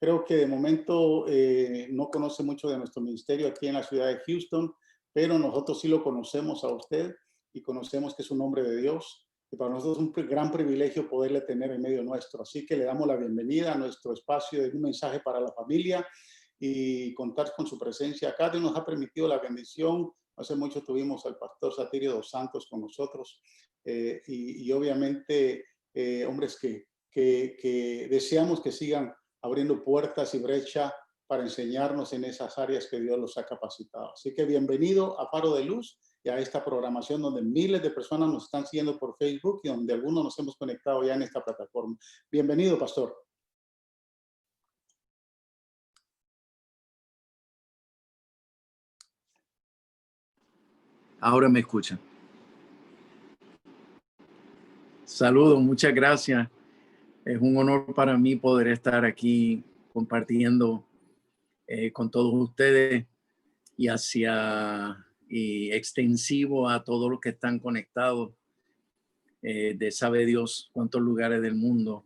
creo que de momento no conoce mucho de nuestro ministerio aquí en la ciudad de Houston, pero nosotros sí lo conocemos a usted y conocemos que es un hombre de Dios. Y para nosotros es un gran privilegio poderle tener en medio nuestro. Así que le damos la bienvenida a nuestro espacio de un mensaje para la familia y contar con su presencia acá. Dios nos ha permitido la bendición. Hace mucho tuvimos al pastor Satirio dos Santos con nosotros y obviamente hombres que deseamos que sigan abriendo puertas y brecha para enseñarnos en esas áreas que Dios los ha capacitado. Así que bienvenido a Faro de Luz y a esta programación donde miles de personas nos están siguiendo por Facebook y donde algunos nos hemos conectado ya en esta plataforma. Bienvenido, pastor. Ahora me escuchan. Saludos, muchas gracias. Es un honor para mí poder estar aquí compartiendo con todos ustedes y extensivo a todos los que están conectados de sabe Dios cuántos lugares del mundo.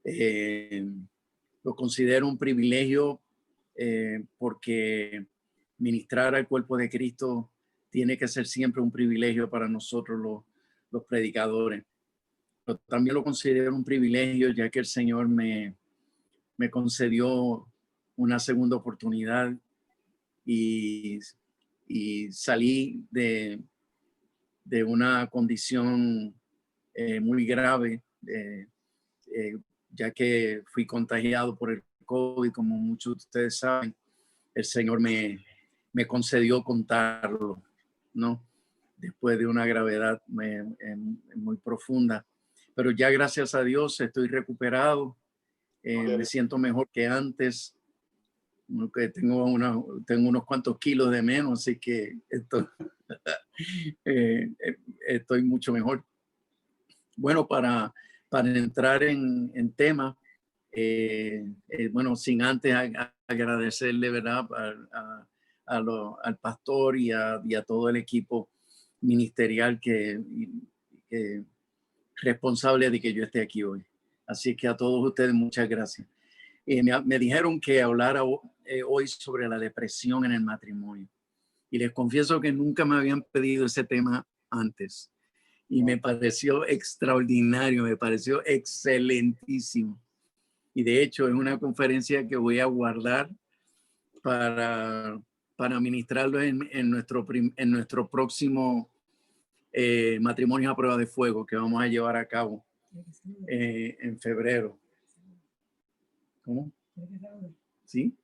Lo considero un privilegio porque ministrar al cuerpo de Cristo tiene que ser siempre un privilegio para nosotros los predicadores. Pero también lo considero un privilegio ya que el Señor me concedió una segunda oportunidad y salí de una condición muy grave, ya que fui contagiado por el COVID, como muchos de ustedes saben. El Señor me concedió contarlo, ¿no? Después de una gravedad muy profunda. Pero ya gracias a Dios estoy recuperado, me siento mejor que antes, que tengo unos cuantos kilos de menos, así que estoy mucho mejor. Bueno, para entrar en tema, bueno, sin antes agradecerle, ¿verdad?, al pastor y a todo el equipo ministerial que responsable de que yo esté aquí hoy. Así que a todos ustedes muchas gracias. Me dijeron que hablara hoy sobre la depresión en el matrimonio. Y les confieso que nunca me habían pedido ese tema antes. Y me pareció extraordinario, me pareció excelentísimo. Y de hecho es una conferencia que voy a guardar para ministrarlo en nuestro próximo matrimonio a prueba de fuego que vamos a llevar a cabo en febrero. ¿Cómo? Sí.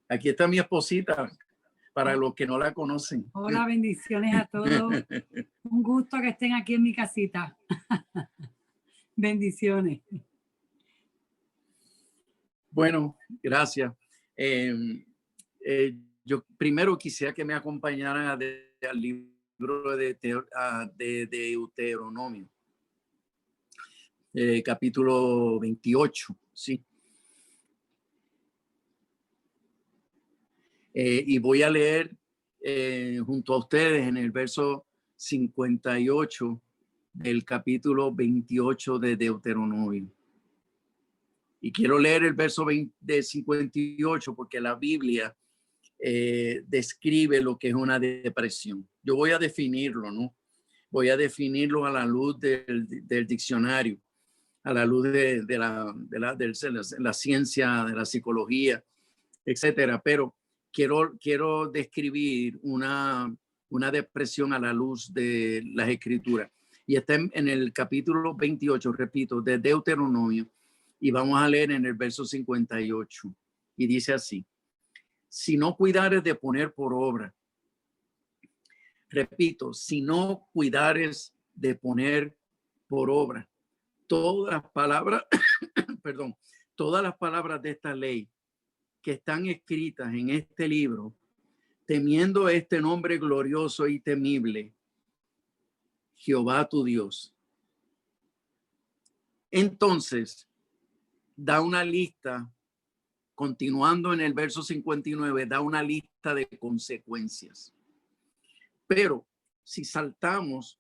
Aquí está mi esposita, para los que no la conocen. Hola, bendiciones a todos. Un gusto que estén aquí en mi casita. Bendiciones. Bueno, gracias. Yo primero quisiera que me acompañaran al libro de Deuteronomio, capítulo 28, ¿sí? Y voy a leer junto a ustedes en el verso 58 del capítulo 28 de Deuteronomio. Y quiero leer el verso 58 porque la Biblia describe lo que es una depresión. Yo voy a definirlo, ¿no? Voy a definirlo a la luz del diccionario, a la luz de la ciencia, de la psicología, etcétera. Pero quiero describir una depresión a la luz de las escrituras. Y está en el capítulo 28, repito, de Deuteronomio, y vamos a leer en el verso 58. Y dice así: si no cuidares de poner por obra, repito, si no cuidares de poner por obra todas las palabras, perdón, todas las palabras de esta ley que están escritas en este libro, temiendo este nombre glorioso y temible, Jehová tu Dios. Entonces, da una lista, continuando en el verso 59, da una lista de consecuencias. Pero si saltamos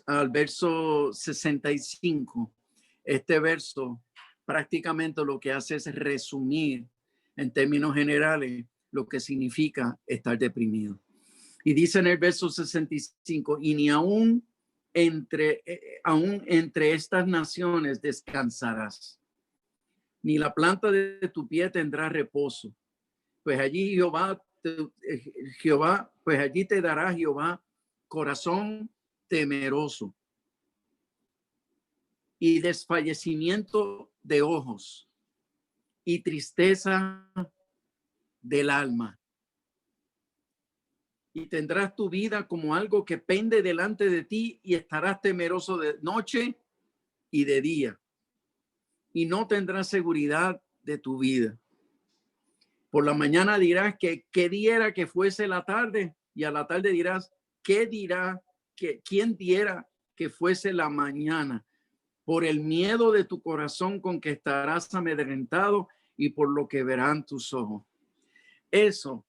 al verso 65, este verso prácticamente lo que hace es resumir en términos generales lo que significa estar deprimido. Y dice en el verso 65, y ni aún entre estas naciones descansarás, ni la planta de tu pie tendrá reposo, pues allí pues allí te dará Jehová corazón temeroso y desfallecimiento de ojos y tristeza del alma. Y tendrás tu vida como algo que pende delante de ti y estarás temeroso de noche y de día. Y no tendrás seguridad de tu vida. Por la mañana dirás que qué diera que fuese la tarde, y a la tarde dirás quién diera que fuese la mañana. Por el miedo de tu corazón con que estarás amedrentado y por lo que verán tus ojos. Eso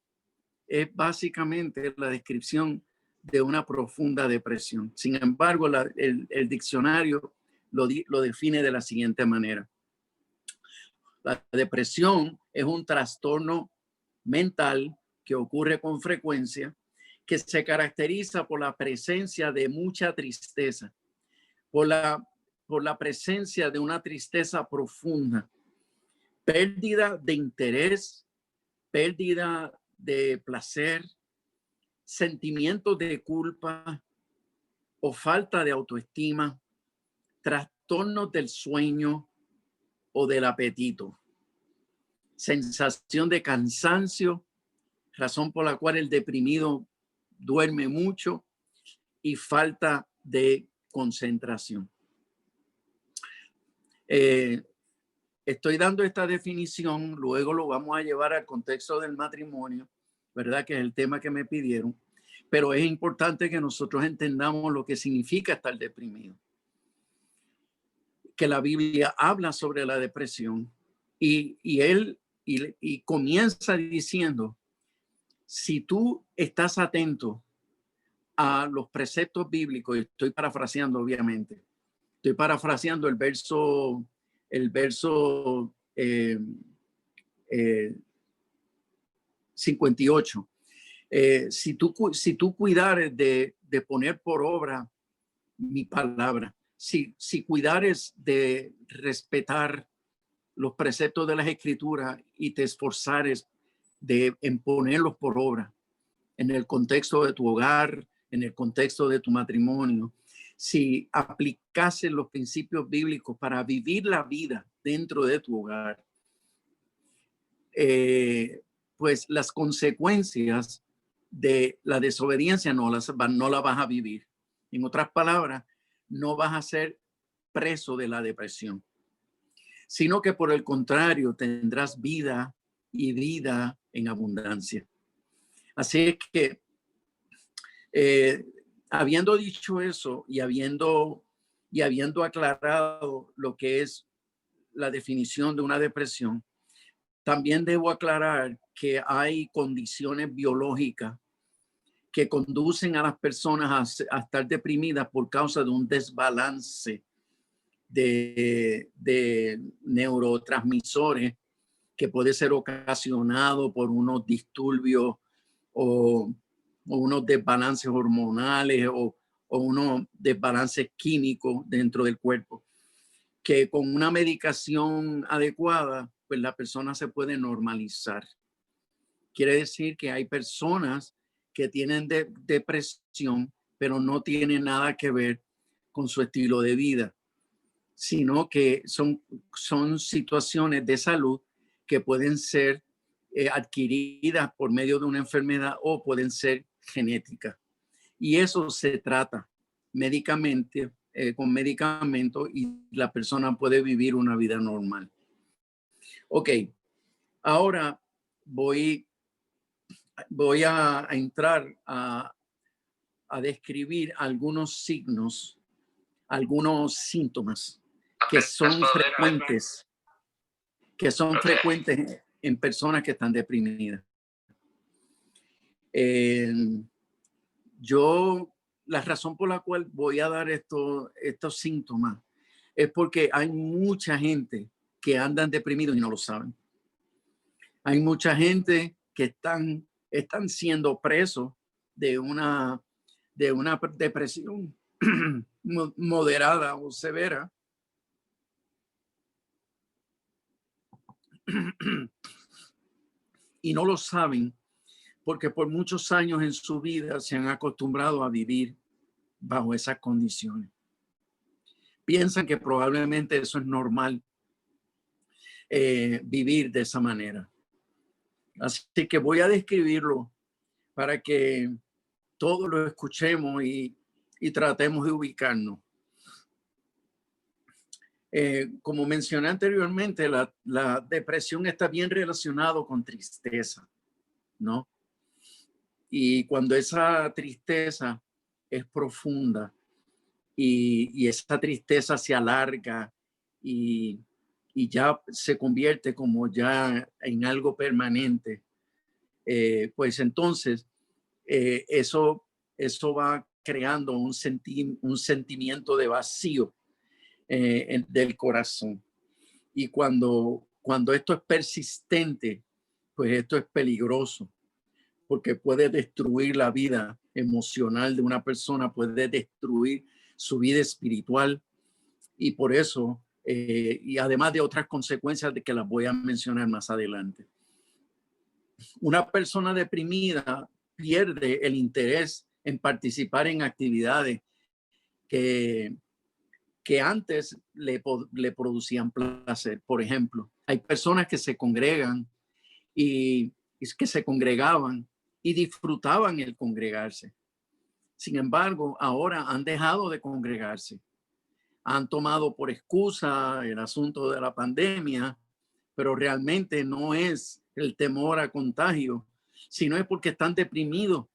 es básicamente la descripción de una profunda depresión. Sin embargo, el diccionario lo define de la siguiente manera. La depresión es un trastorno mental que ocurre con frecuencia, que se caracteriza por la presencia de mucha tristeza, por la presencia de una tristeza profunda, pérdida de interés, pérdida de placer, sentimientos de culpa o falta de autoestima, trastornos del sueño o del apetito, sensación de cansancio, razón por la cual el deprimido duerme mucho, y falta de concentración. Estoy dando esta definición, luego lo vamos a llevar al contexto del matrimonio, ¿verdad? Que es el tema que me pidieron, pero es importante que nosotros entendamos lo que significa estar deprimido. Que la Biblia habla sobre la depresión y comienza diciendo, si tú estás atento a los preceptos bíblicos, estoy parafraseando obviamente, estoy parafraseando el verso 58. Si tú cuidares de poner por obra mi palabra, si cuidares de respetar los preceptos de las escrituras y te esforzares en ponerlos por obra en el contexto de tu hogar, en el contexto de tu matrimonio, si aplicases los principios bíblicos para vivir la vida dentro de tu hogar, pues las consecuencias de la desobediencia no la vas a vivir. En otras palabras, no vas a ser preso de la depresión, sino que por el contrario tendrás vida y vida en abundancia. Así es que, habiendo dicho eso y habiendo aclarado lo que es la definición de una depresión, también debo aclarar que hay condiciones biológicas que conducen a las personas a estar deprimidas por causa de un desbalance de neurotransmisores que puede ser ocasionado por unos disturbios o unos desbalances hormonales o unos desbalances químicos dentro del cuerpo, que con una medicación adecuada, pues la persona se puede normalizar. Quiere decir que hay personas que tienen depresión, pero no tiene nada que ver con su estilo de vida, sino que son situaciones de salud que pueden ser adquiridas por medio de una enfermedad o pueden ser genéticas. Y eso se trata médicamente, con medicamentos, y la persona puede vivir una vida normal. Ok, ahora voy a entrar a describir algunos signos, algunos síntomas que son frecuentes en personas que están deprimidas. La razón por la cual voy a dar estos síntomas es porque hay mucha gente que andan deprimidos y no lo saben. Hay mucha gente que están siendo presos de una depresión moderada o severa. Y no lo saben porque por muchos años en su vida se han acostumbrado a vivir bajo esas condiciones. Piensan que probablemente eso es normal, vivir de esa manera. Así que voy a describirlo para que todos lo escuchemos y tratemos de ubicarnos. Como mencioné anteriormente, la depresión está bien relacionado con tristeza, ¿no? Y cuando esa tristeza es profunda y esa tristeza se alarga y ya se convierte como ya en algo permanente, pues entonces eso va creando un sentimiento de vacío del corazón. Y cuando esto es persistente, pues esto es peligroso, porque puede destruir la vida emocional de una persona, puede destruir su vida espiritual, y por eso, y además de otras consecuencias de que las voy a mencionar más adelante. Una persona deprimida pierde el interés en participar en actividades que antes le producían placer. Por ejemplo, hay personas que se congregan y que se congregaban y disfrutaban el congregarse. Sin embargo, ahora han dejado de congregarse. Han tomado por excusa el asunto de la pandemia, pero realmente no es el temor a contagio, sino es porque están deprimidos.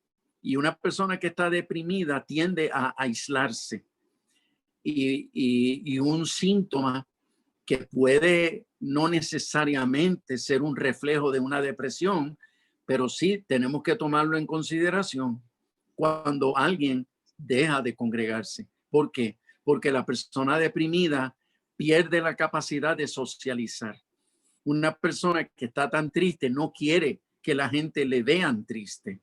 Y una persona que está deprimida tiende a aislarse. Y un síntoma que puede no necesariamente ser un reflejo de una depresión, pero sí tenemos que tomarlo en consideración cuando alguien deja de congregarse. ¿Por qué? Porque la persona deprimida pierde la capacidad de socializar. Una persona que está tan triste no quiere que la gente le vean triste.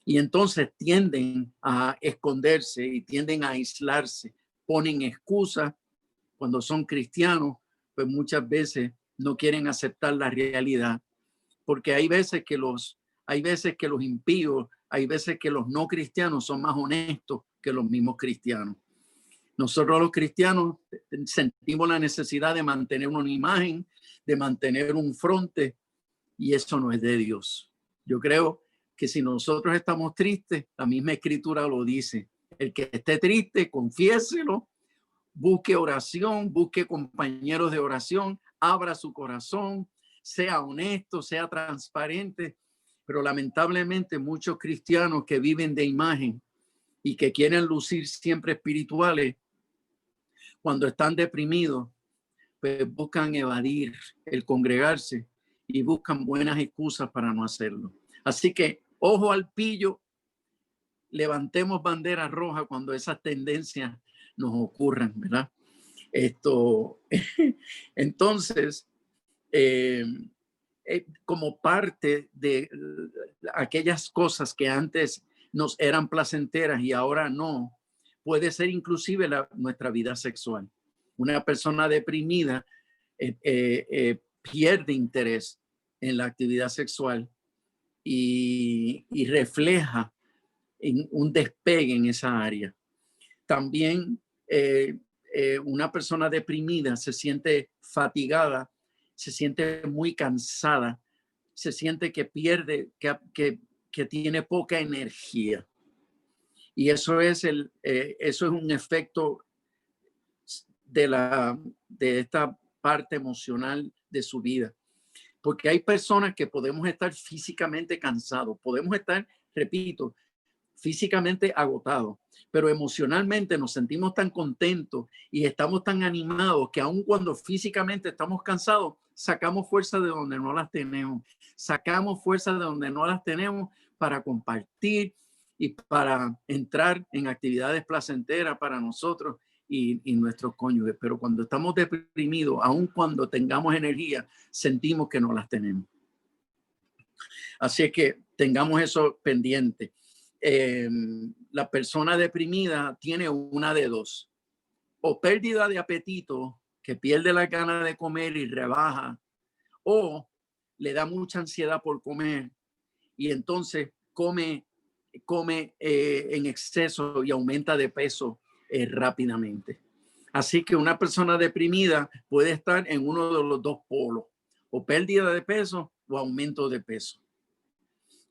Y entonces tienden a esconderse y tienden a aislarse. Ponen excusas. Cuando son cristianos, pues muchas veces no quieren aceptar la realidad, porque hay veces que los impíos, hay veces que los no cristianos son más honestos que los mismos cristianos. Nosotros los cristianos sentimos la necesidad de mantener una imagen, de mantener un fronte, y eso no es de Dios. Yo creo que si nosotros estamos tristes, la misma escritura lo dice. El que esté triste, confiéselo, busque oración, busque compañeros de oración, abra su corazón, sea honesto, sea transparente. Pero lamentablemente muchos cristianos que viven de imagen y que quieren lucir siempre espirituales, cuando están deprimidos, pues buscan evadir el congregarse y buscan buenas excusas para no hacerlo. Así que ojo al pillo, levantemos bandera roja cuando esas tendencias nos ocurran, ¿verdad? Entonces, como parte de aquellas cosas que antes nos eran placenteras y ahora no, puede ser inclusive nuestra vida sexual. Una persona deprimida pierde interés en la actividad sexual y refleja en un despegue en esa área. También una persona deprimida se siente fatigada, se siente muy cansada, se siente que pierde, que tiene poca energía. Y eso es un efecto de esta parte emocional de su vida. Porque hay personas que podemos estar físicamente cansados, podemos estar, repito, físicamente agotados, pero emocionalmente nos sentimos tan contentos y estamos tan animados que aun cuando físicamente estamos cansados, sacamos fuerza de donde no las tenemos, sacamos fuerza de donde no las tenemos para compartir y para entrar en actividades placenteras para nosotros y nuestros cónyuges. Pero cuando estamos deprimidos, aun cuando tengamos energía, sentimos que no las tenemos. Así es que tengamos eso pendiente. La persona deprimida tiene una de dos: o pérdida de apetito, que pierde la gana de comer y rebaja, o le da mucha ansiedad por comer y entonces come en exceso y aumenta de peso rápidamente. Así que una persona deprimida puede estar en uno de los dos polos: o pérdida de peso o aumento de peso.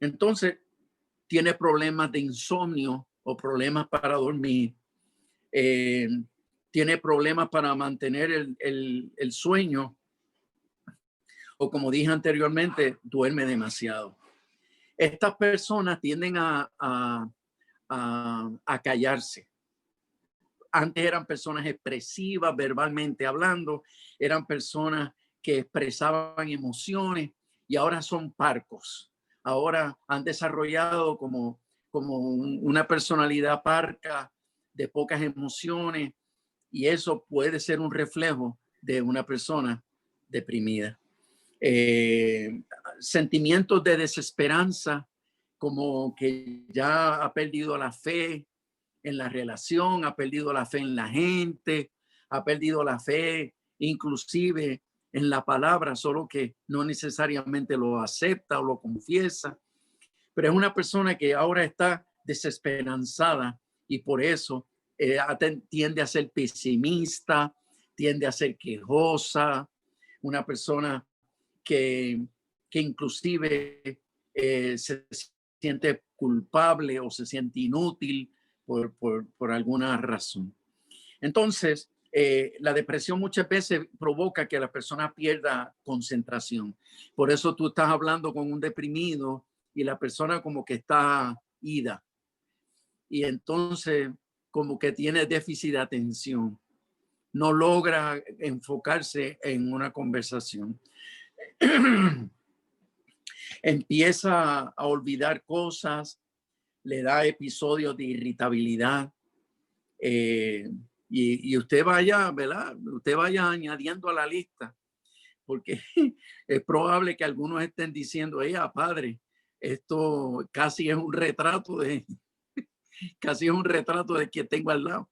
Entonces tiene problemas de insomnio o problemas para dormir. Tiene problemas para mantener el sueño, o como dije anteriormente, duerme demasiado. Estas personas tienden a callarse. Antes eran personas expresivas, verbalmente hablando, eran personas que expresaban emociones, y ahora son parcos. Ahora han desarrollado como una personalidad parca, de pocas emociones, y eso puede ser un reflejo de una persona deprimida. Sentimientos de desesperanza, como que ya ha perdido la fe en la relación, ha perdido la fe en la gente, ha perdido la fe inclusive en la palabra, solo que no necesariamente lo acepta o lo confiesa. Pero es una persona que ahora está desesperanzada, y por eso tiende a ser pesimista, tiende a ser quejosa, una persona que inclusive se siente culpable o se siente inútil por alguna razón. Entonces, la depresión muchas veces provoca que la persona pierda concentración. Por eso tú estás hablando con un deprimido y la persona como que está ida, y entonces como que tiene déficit de atención, no logra enfocarse en una conversación. Empieza a olvidar cosas, le da episodios de irritabilidad, y usted vaya, ¿verdad? Usted vaya añadiendo a la lista, porque es probable que algunos estén diciendo: padre, esto casi es un retrato de quien tengo al lado.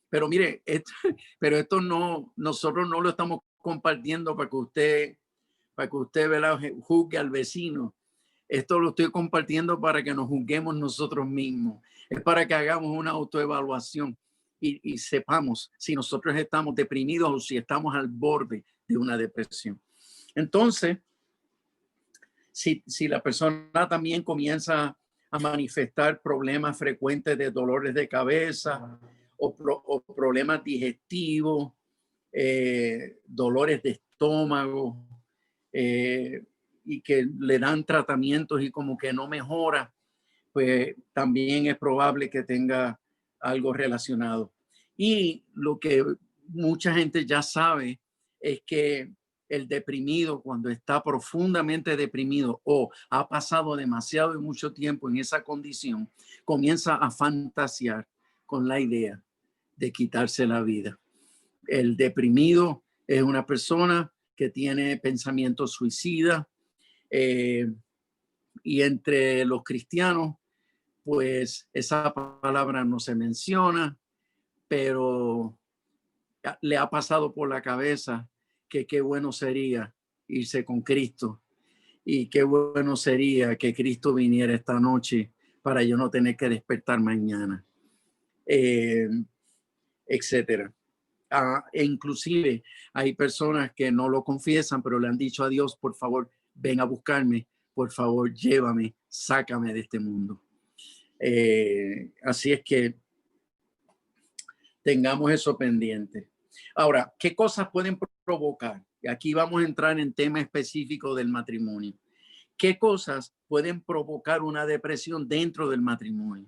Pero mire, esto no, nosotros no lo estamos compartiendo para que usted ¿verdad?, juzgue al vecino. Esto lo estoy compartiendo para que nos juzguemos nosotros mismos. Es para que hagamos una autoevaluación y sepamos si nosotros estamos deprimidos o si estamos al borde de una depresión. Entonces, si la persona también comienza a manifestar problemas frecuentes de dolores de cabeza o problemas digestivos, dolores de estómago, y que le dan tratamientos y como que no mejora, pues también es probable que tenga algo relacionado. Y lo que mucha gente ya sabe es que el deprimido, cuando está profundamente deprimido o ha pasado demasiado y mucho tiempo en esa condición, comienza a fantasear con la idea de quitarse la vida. El deprimido es una persona que tiene pensamientos suicidas, y entre los cristianos, pues esa palabra no se menciona, pero le ha pasado por la cabeza que qué bueno sería irse con Cristo, y qué bueno sería que Cristo viniera esta noche para yo no tener que despertar mañana, etcétera. E inclusive hay personas que no lo confiesan, pero le han dicho a Dios: por favor, ven a buscarme, por favor, llévame, sácame de este mundo. Así es que tengamos eso pendiente. Ahora, ¿qué cosas pueden provocar? Y aquí vamos a entrar en tema específico del matrimonio. ¿Qué cosas pueden provocar una depresión dentro del matrimonio?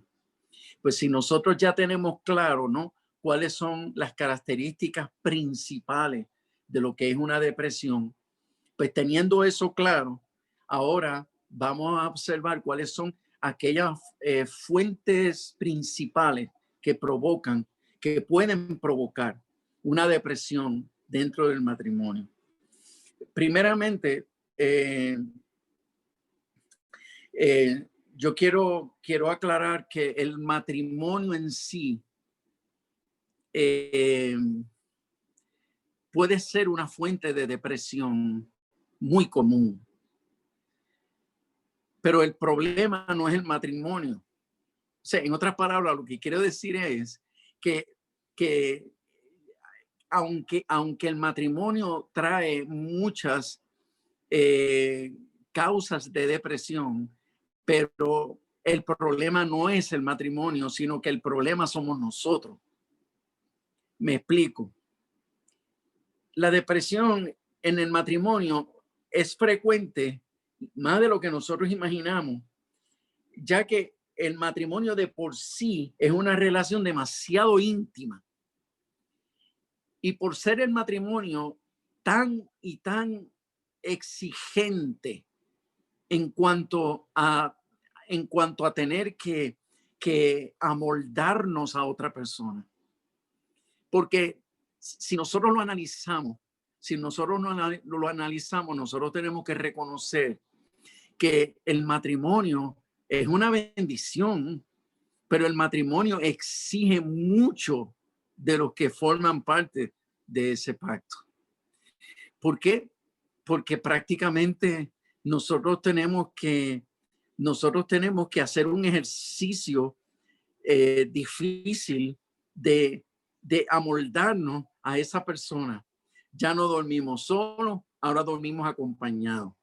Pues si nosotros ya tenemos claro, ¿no?, cuáles son las características principales de lo que es una depresión, pues teniendo eso claro, ahora vamos a observar cuáles son aquellas fuentes principales que provocan que pueden provocar una depresión dentro del matrimonio. Primeramente, yo quiero aclarar que el matrimonio en sí puede ser una fuente de depresión muy común. Pero el problema no es el matrimonio. O sea, en otras palabras, lo que quiero decir es que aunque el matrimonio trae muchas causas de depresión, pero el problema no es el matrimonio, sino que el problema somos nosotros. Me explico. La depresión en el matrimonio es frecuente, más de lo que nosotros imaginamos, ya que el matrimonio de por sí es una relación demasiado íntima. Y por ser el matrimonio tan exigente en cuanto a tener que amoldarnos a otra persona. Porque si nosotros lo analizamos, nosotros tenemos que reconocer que el matrimonio es una bendición, pero el matrimonio exige mucho de los que forman parte de ese pacto. ¿Por qué? Porque prácticamente nosotros tenemos que hacer un ejercicio difícil de amoldarnos a esa persona. Ya no dormimos solos, ahora dormimos acompañados.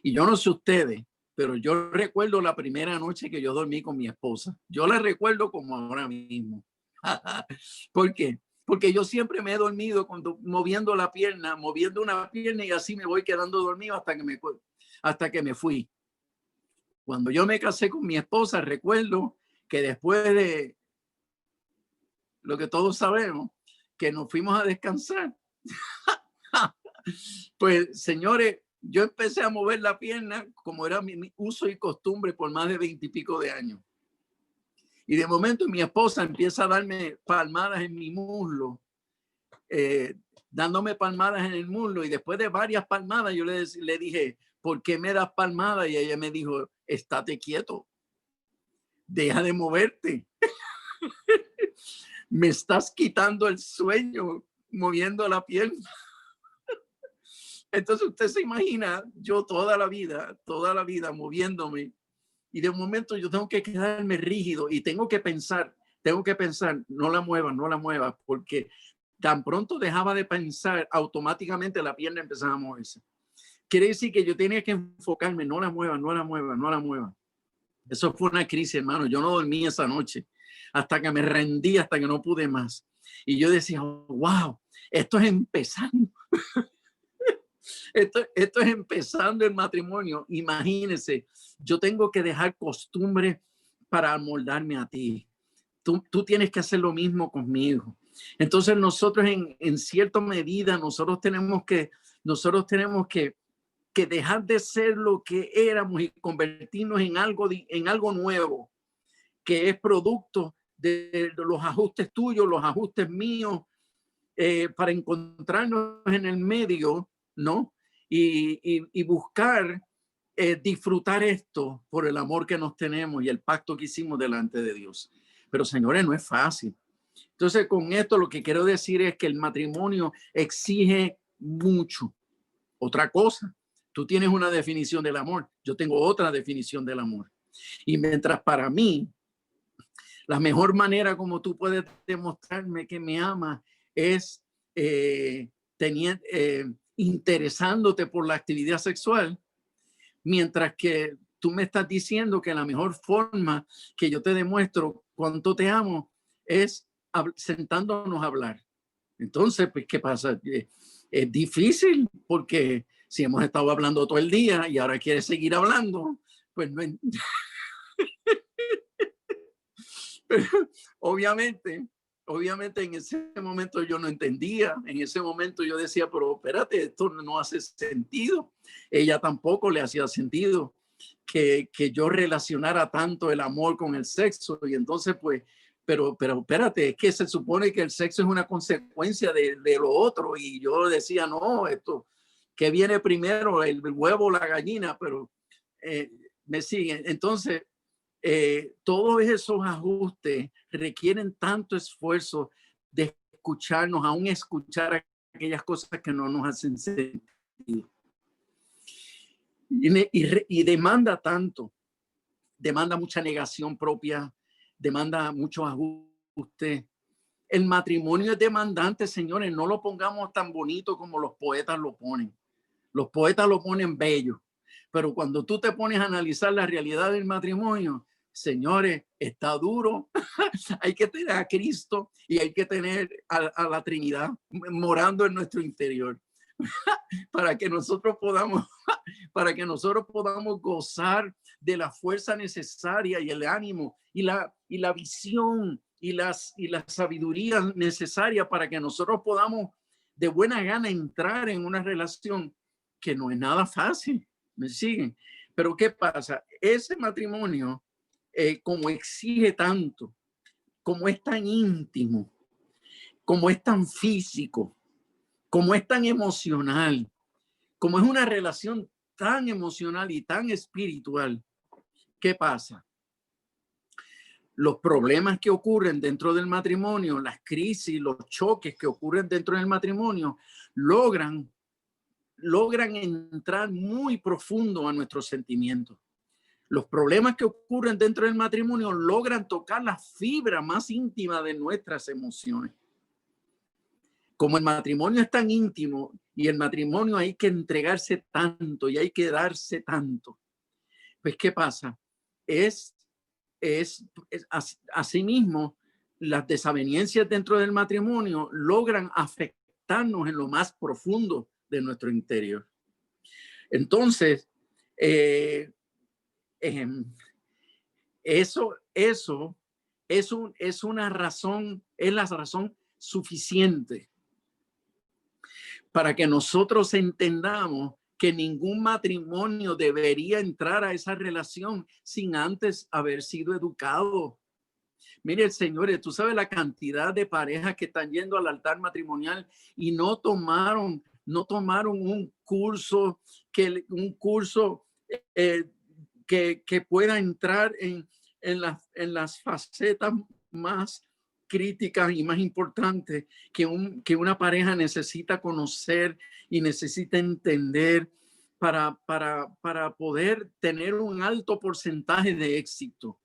Y yo no sé ustedes, pero yo recuerdo la primera noche que yo dormí con mi esposa. Yo la recuerdo como ahora mismo. ¿Por qué? Porque yo siempre me he dormido moviendo una pierna y así me voy quedando dormido hasta que me fui. Cuando yo me casé con mi esposa, recuerdo que después de lo que todos sabemos, que nos fuimos a descansar. Pues, señores, yo empecé a mover la pierna como era mi uso y costumbre por más de 20 y pico de años. Y de momento mi esposa empieza a darme palmadas en mi muslo, dándome palmadas en el muslo. Y después de varias palmadas yo le dije, ¿por qué me das palmadas? Y ella me dijo, estate quieto, deja de moverte. Me estás quitando el sueño moviendo la pierna. Entonces usted se imagina, yo toda la vida moviéndome, y de momento yo tengo que quedarme rígido y tengo que pensar, no la muevas, porque tan pronto dejaba de pensar, automáticamente la pierna empezaba a moverse. Quiere decir que yo tenía que enfocarme, no la mueva. Eso fue una crisis, hermano. Yo no dormí esa noche hasta que me rendí, hasta que no pude más. Y yo decía, wow, esto es empezando. Esto es empezando el matrimonio. Imagínense, yo tengo que dejar costumbre para amoldarme a ti. Tú tienes que hacer lo mismo conmigo. Entonces nosotros en cierta medida, nosotros tenemos que dejar de ser lo que éramos y convertirnos en algo nuevo, que es producto de los ajustes tuyos, los ajustes míos, para encontrarnos en el medio, ¿no? Y buscar disfrutar esto por el amor que nos tenemos y el pacto que hicimos delante de Dios. Pero, señores, no es fácil. Entonces, con esto lo que quiero decir es que el matrimonio exige mucho. Otra cosa, tú tienes una definición del amor, yo tengo otra definición del amor. Y mientras para mí, la mejor manera como tú puedes demostrarme que me amas es interesándote por la actividad sexual, mientras que tú me estás diciendo que la mejor forma que yo te demuestro cuánto te amo es sentándonos a hablar. Entonces, pues, ¿qué pasa? Es difícil, porque si hemos estado hablando todo el día y ahora quieres seguir hablando, pues no. Pero, obviamente en ese momento yo no entendía. En ese momento yo decía, pero espérate, esto no hace sentido. Ella tampoco le hacía sentido que yo relacionara tanto el amor con el sexo. Y entonces, pues pero espérate, es que se supone que el sexo es una consecuencia de lo otro. Y yo decía, no, esto, ¿qué viene primero, el huevo o la gallina? Pero me siguen. Entonces, todos esos ajustes requieren tanto esfuerzo de escucharnos, aún escuchar aquellas cosas que no nos hacen sentido. Y demanda tanto, demanda mucha negación propia, demanda muchos ajustes. El matrimonio es demandante, señores, no lo pongamos tan bonito como los poetas lo ponen. Los poetas lo ponen bello, pero cuando tú te pones a analizar la realidad del matrimonio, señores, está duro. Hay que tener a Cristo y hay que tener a la Trinidad morando en nuestro interior para que nosotros podamos gozar de la fuerza necesaria y el ánimo y la visión y la sabiduría necesaria para que nosotros podamos de buena gana entrar en una relación que no es nada fácil. ¿Me siguen? Pero ¿qué pasa? Ese matrimonio, como exige tanto, como es tan íntimo, como es tan físico, como es tan emocional, como es una relación tan emocional y tan espiritual, ¿qué pasa? Los problemas que ocurren dentro del matrimonio, las crisis, los choques que ocurren dentro del matrimonio, logran entrar muy profundo a nuestros sentimientos. Los problemas que ocurren dentro del matrimonio logran tocar la fibra más íntima de nuestras emociones. Como el matrimonio es tan íntimo y el matrimonio hay que entregarse tanto y hay que darse tanto, pues ¿qué pasa? Asimismo, las desavenencias dentro del matrimonio logran afectarnos en lo más profundo de nuestro interior. Entonces, eso es una razón, es la razón suficiente para que nosotros entendamos que ningún matrimonio debería entrar a esa relación sin antes haber sido educado. Mire, señores, tú sabes la cantidad de parejas que están yendo al altar matrimonial y no tomaron un curso que pueda entrar en las facetas más críticas y más importantes que una pareja necesita conocer y necesita entender para poder tener un alto porcentaje de éxito.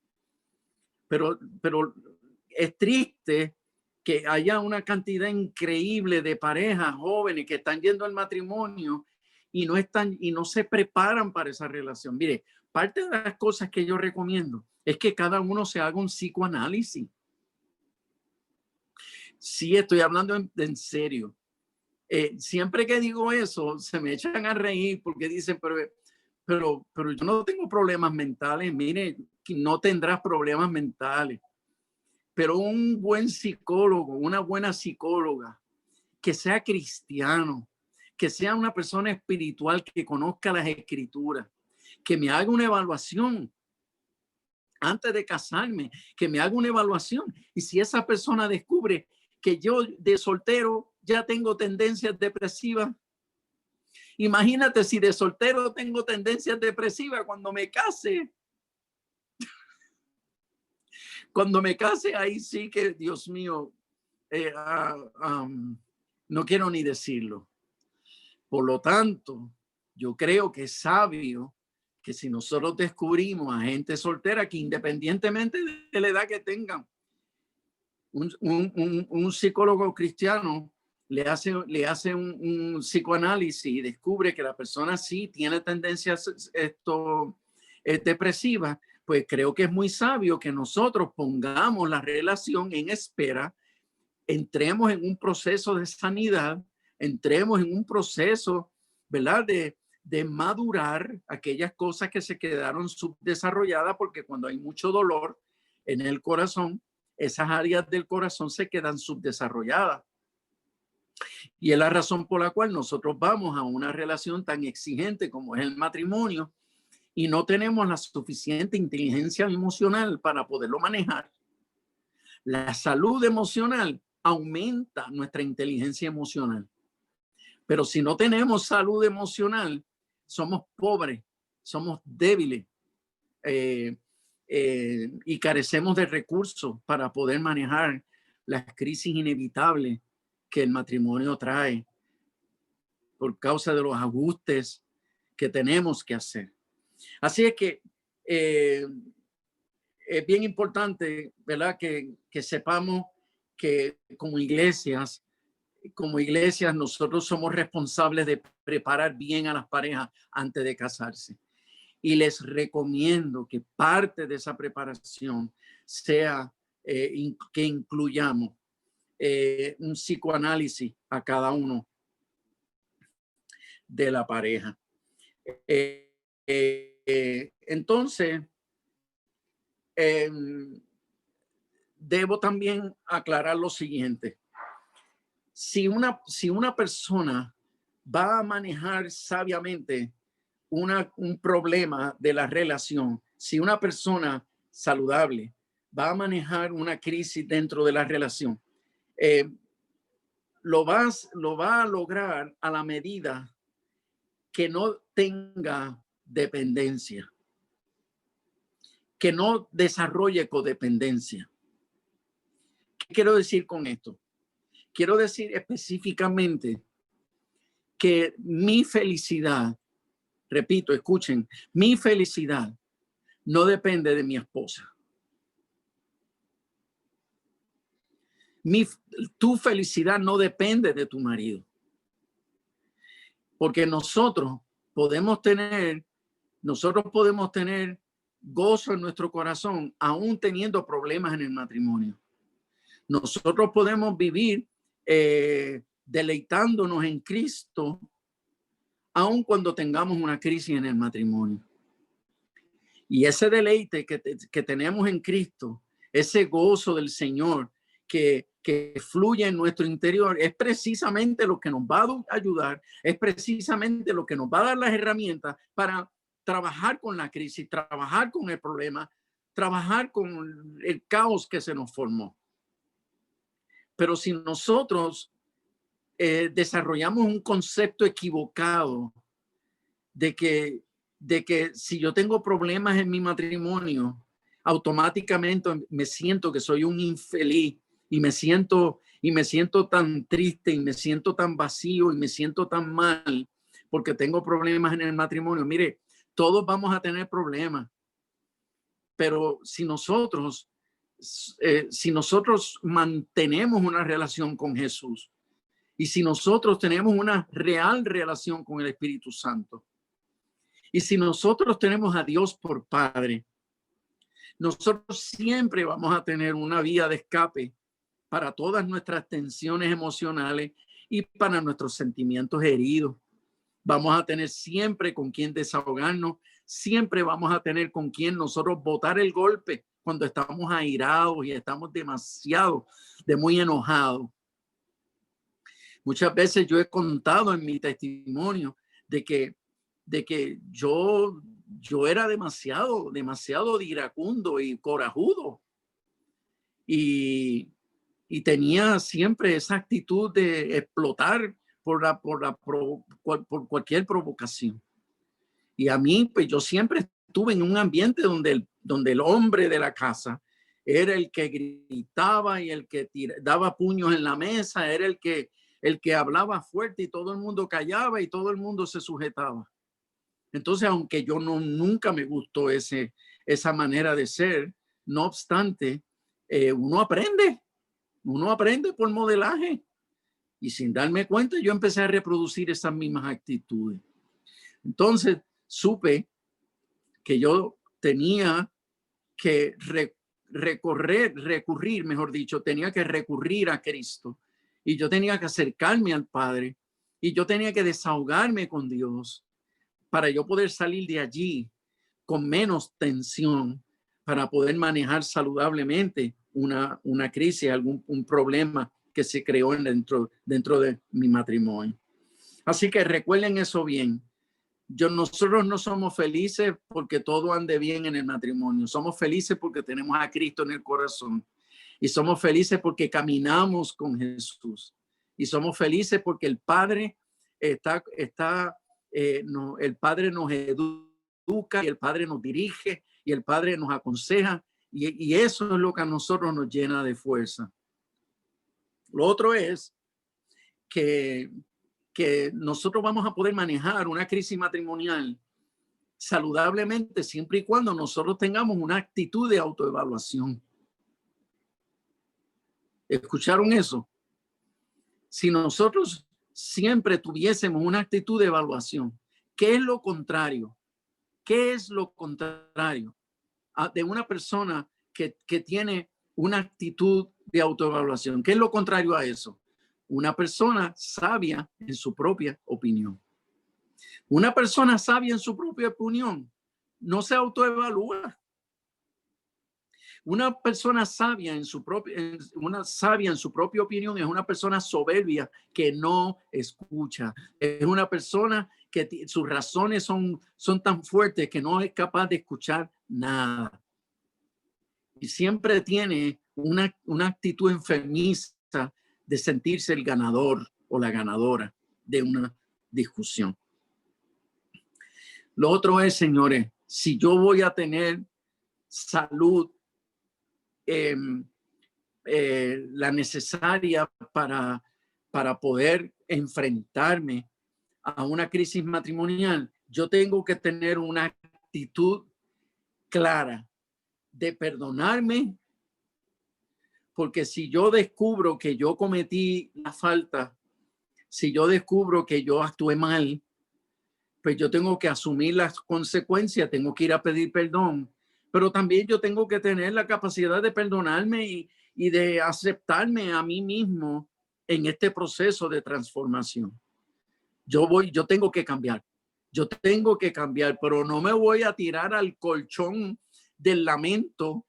Pero es triste que haya una cantidad increíble de parejas jóvenes que están yendo al matrimonio y no se preparan para esa relación. Mire, parte de las cosas que yo recomiendo es que cada uno se haga un psicoanálisis. Sí, estoy hablando en serio. Siempre que digo eso, se me echan a reír porque dicen, pero yo no tengo problemas mentales. Mire, no tendrás problemas mentales. Pero un buen psicólogo, una buena psicóloga, que sea cristiano, que sea una persona espiritual que conozca las escrituras, que me haga una evaluación antes de casarme, que me haga una evaluación. Y si esa persona descubre que yo de soltero ya tengo tendencias depresivas, imagínate si de soltero tengo tendencias depresivas cuando me case. Cuando me case, ahí sí que, Dios mío, no quiero ni decirlo. Por lo tanto, yo creo que es sabio que si nosotros descubrimos a gente soltera que independientemente de la edad que tengan, un psicólogo cristiano le hace un psicoanálisis y descubre que la persona sí tiene tendencias depresivas, pues creo que es muy sabio que nosotros pongamos la relación en espera, entremos en un proceso de sanidad, entremos en un proceso, ¿verdad?, de madurar aquellas cosas que se quedaron subdesarrolladas, porque cuando hay mucho dolor en el corazón, esas áreas del corazón se quedan subdesarrolladas. Y es la razón por la cual nosotros vamos a una relación tan exigente como es el matrimonio y no tenemos la suficiente inteligencia emocional para poderlo manejar. La salud emocional aumenta nuestra inteligencia emocional. Pero si no tenemos salud emocional, somos pobres, somos débiles y carecemos de recursos para poder manejar las crisis inevitables que el matrimonio trae por causa de los ajustes que tenemos que hacer. Así es que es bien importante, ¿verdad? Que sepamos que como iglesias nosotros somos responsables de preparar bien a las parejas antes de casarse. Y les recomiendo que parte de esa preparación sea que incluyamos un psicoanálisis a cada uno de la pareja. Entonces, debo también aclarar lo siguiente. Si una persona va a manejar sabiamente un problema de la relación, si una persona saludable va a manejar una crisis dentro de la relación, lo va a lograr a la medida que no tenga dependencia, que no desarrolle codependencia. ¿Qué quiero decir con esto? Quiero decir específicamente que mi felicidad, repito, escuchen, mi felicidad no depende de mi esposa. Tu felicidad no depende de tu marido. Porque nosotros podemos tener gozo en nuestro corazón aún teniendo problemas en el matrimonio. Nosotros podemos vivir deleitándonos en Cristo aun cuando tengamos una crisis en el matrimonio. Y ese deleite que tenemos en Cristo, ese gozo del Señor que fluye en nuestro interior, es precisamente lo que nos va a ayudar, es precisamente lo que nos va a dar las herramientas para trabajar con la crisis, trabajar con el problema, trabajar con el caos que se nos formó. Pero si nosotros desarrollamos un concepto equivocado de que si yo tengo problemas en mi matrimonio, automáticamente me siento que soy un infeliz y me siento tan triste y me siento tan vacío y me siento tan mal porque tengo problemas en el matrimonio. Mire, todos vamos a tener problemas, pero si nosotros mantenemos una relación con Jesús y si nosotros tenemos una real relación con el Espíritu Santo y si nosotros tenemos a Dios por Padre, nosotros siempre vamos a tener una vía de escape para todas nuestras tensiones emocionales y para nuestros sentimientos heridos. Vamos a tener siempre con quien desahogarnos, siempre vamos a tener con quien nosotros botar el golpe cuando estamos airados y estamos muy enojados. Muchas veces yo he contado en mi testimonio de que yo era demasiado iracundo y corajudo y tenía siempre esa actitud de explotar por cualquier provocación. Y a mí, pues yo siempre estuve en un ambiente donde el hombre de la casa era el que gritaba y el que daba puños en la mesa, era el que hablaba fuerte y todo el mundo callaba y todo el mundo se sujetaba. Entonces, aunque yo nunca me gustó esa manera de ser, no obstante, uno aprende por modelaje. Y sin darme cuenta, yo empecé a reproducir esas mismas actitudes. Entonces, supe que yo tenía que tenía que recurrir a Cristo. Y yo tenía que acercarme al Padre. Y yo tenía que desahogarme con Dios para yo poder salir de allí con menos tensión, para poder manejar saludablemente una crisis, un problema que se creó dentro de mi matrimonio. Así que recuerden eso bien. Nosotros no somos felices porque todo ande bien en el matrimonio. Somos felices porque tenemos a Cristo en el corazón. Y somos felices porque caminamos con Jesús. Y somos felices porque el Padre el Padre nos educa y el Padre nos dirige y el Padre nos aconseja. Y eso es lo que a nosotros nos llena de fuerza. Lo otro es que nosotros vamos a poder manejar una crisis matrimonial saludablemente siempre y cuando nosotros tengamos una actitud de autoevaluación. ¿Escucharon eso? Si nosotros siempre tuviésemos una actitud de evaluación, ¿qué es lo contrario? ¿Qué es lo contrario de una persona que tiene una actitud de autoevaluación? ¿Qué es lo contrario a eso? Una persona sabia en su propia opinión. Una persona sabia en su propia opinión no se autoevalúa. Una persona sabia en su propia opinión es una persona soberbia que no escucha. Es una persona que sus razones son tan fuertes que no es capaz de escuchar nada. Y siempre tiene una actitud enfermiza de sentirse el ganador o la ganadora de una discusión. Lo otro es, señores, si yo voy a tener salud la necesaria para poder enfrentarme a una crisis matrimonial, yo tengo que tener una actitud clara de perdonarme, porque si yo descubro que yo cometí la falta, si yo descubro que yo actué mal, pues yo tengo que asumir las consecuencias, tengo que ir a pedir perdón, pero también yo tengo que tener la capacidad de perdonarme y de aceptarme a mí mismo en este proceso de transformación. Yo tengo que cambiar, pero no me voy a tirar al colchón del lamento,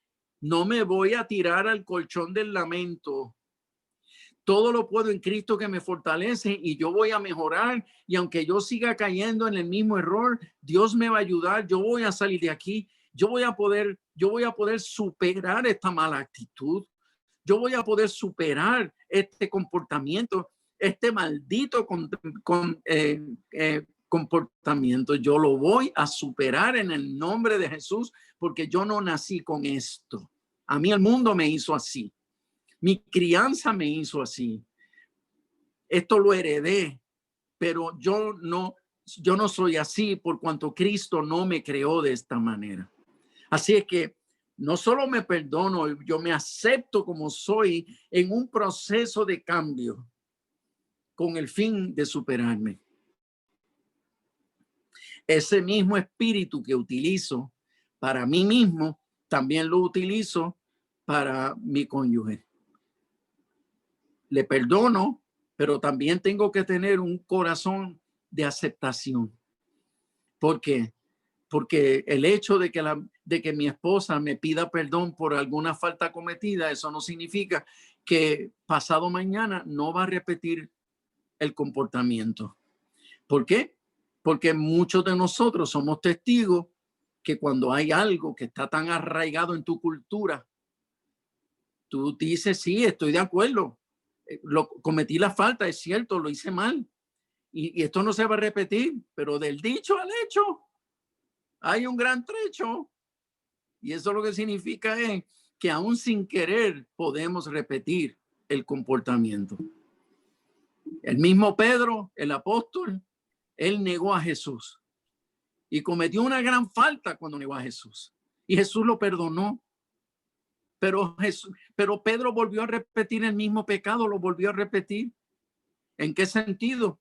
Todo lo puedo en Cristo que me fortalece y yo voy a mejorar. Y aunque yo siga cayendo en el mismo error, Dios me va a ayudar. Yo voy a salir de aquí. Yo voy a poder superar esta mala actitud. Yo voy a poder superar este comportamiento, este maldito comportamiento. Yo lo voy a superar en el nombre de Jesús, porque yo no nací con esto. A mí el mundo me hizo así. Mi crianza me hizo así. Esto lo heredé, pero yo no soy así por cuanto Cristo no me creó de esta manera. Así es que no solo me perdono, yo me acepto como soy en un proceso de cambio con el fin de superarme. Ese mismo espíritu que utilizo para mí mismo, también lo utilizo para mi cónyuge. Le perdono, pero también tengo que tener un corazón de aceptación. ¿Por qué? Porque el hecho de que mi esposa me pida perdón por alguna falta cometida, eso no significa que pasado mañana no va a repetir el comportamiento. ¿Por qué? Porque muchos de nosotros somos testigos que cuando hay algo que está tan arraigado en tu cultura, tú dices, sí, estoy de acuerdo. Cometí la falta, es cierto, lo hice mal. Y esto no se va a repetir, pero del dicho al hecho hay un gran trecho. Y eso lo que significa es que aún sin querer podemos repetir el comportamiento. El mismo Pedro, el apóstol, él negó a Jesús y cometió una gran falta cuando negó a Jesús. Y Jesús lo perdonó. Pero Pedro volvió a repetir el mismo pecado, lo volvió a repetir. ¿En qué sentido?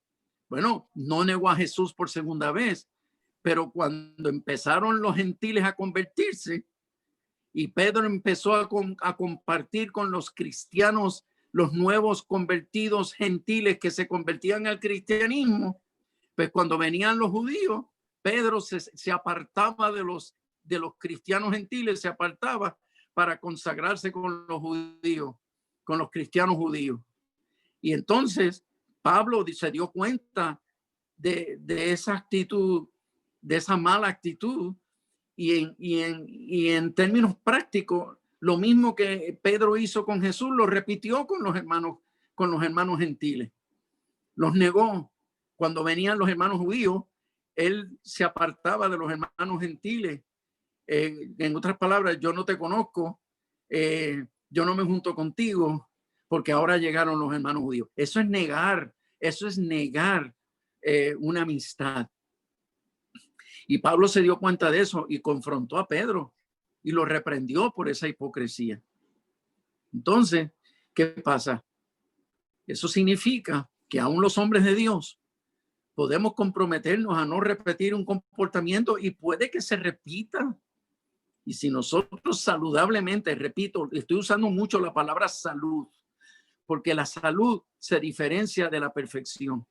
Bueno, no negó a Jesús por segunda vez, pero cuando empezaron los gentiles a convertirse y Pedro empezó a compartir con los cristianos, los nuevos convertidos gentiles que se convertían al cristianismo, pues cuando venían los judíos, Pedro se apartaba de los cristianos gentiles, se apartaba para consagrarse con los judíos, con los cristianos judíos. Y entonces Pablo se dio cuenta de esa actitud, de esa mala actitud, y en términos prácticos lo mismo que Pedro hizo con Jesús, lo repitió con los hermanos gentiles. Los negó. Cuando venían los hermanos judíos, él se apartaba de los hermanos gentiles. En otras palabras, yo no te conozco, yo no me junto contigo, porque ahora llegaron los hermanos judíos. Eso es negar una amistad. Y Pablo se dio cuenta de eso y confrontó a Pedro y lo reprendió por esa hipocresía. Entonces, ¿qué pasa? Eso significa que aún los hombres de Dios podemos comprometernos a no repetir un comportamiento y puede que se repita. Y si nosotros saludablemente, repito, estoy usando mucho la palabra salud, porque la salud se diferencia de la perfección.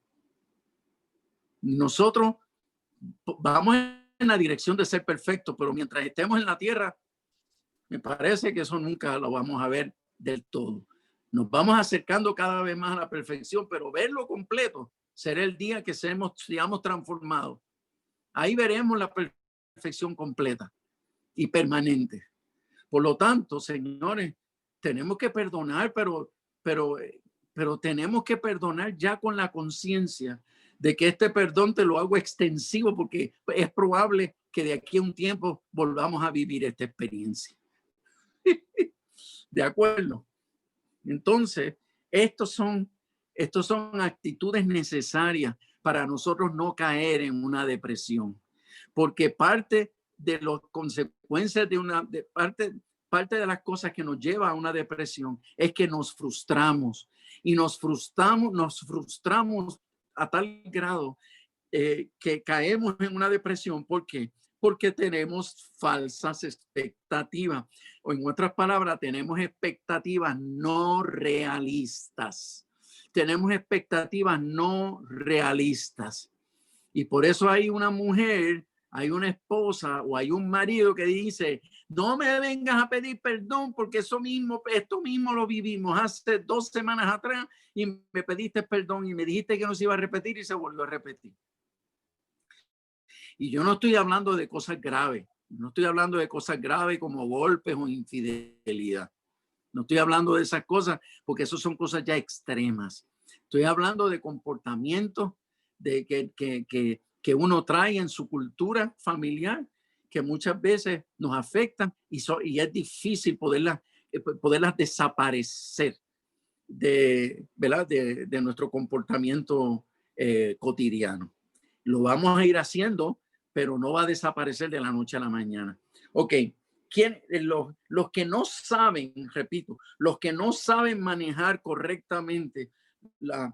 Nosotros vamos en la dirección de ser perfectos, pero mientras estemos en la tierra, me parece que eso nunca lo vamos a ver del todo. Nos vamos acercando cada vez más a la perfección, pero verlo completo será el día que seamos transformados. Ahí veremos la perfección completa y permanente. Por lo tanto, señores, tenemos que perdonar, pero tenemos que perdonar ya con la conciencia de que este perdón te lo hago extensivo, porque es probable que de aquí a un tiempo volvamos a vivir esta experiencia. ¿De acuerdo? Entonces, estos son actitudes necesarias para nosotros no caer en una depresión, porque parte de las consecuencias parte de las cosas que nos lleva a una depresión es que nos frustramos y nos frustramos a tal grado que caemos en una depresión. ¿Por qué? Porque tenemos falsas expectativas, o en otras palabras, tenemos expectativas no realistas. Tenemos expectativas no realistas. Y por eso hay una mujer, hay una esposa o hay un marido que dice: no me vengas a pedir perdón, porque esto mismo lo vivimos hace 2 semanas atrás y me pediste perdón y me dijiste que no se iba a repetir y se volvió a repetir. Y yo no estoy hablando de cosas graves, no estoy hablando de cosas graves como golpes o infidelidad. No estoy hablando de esas cosas porque eso son cosas ya extremas. Estoy hablando de comportamientos que uno trae en su cultura familiar, que muchas veces nos afectan y es difícil poderlas desaparecer ¿verdad? de nuestro comportamiento cotidiano. Lo vamos a ir haciendo, pero no va a desaparecer de la noche a la mañana. Ok, los que no saben, repito, los que no saben manejar correctamente las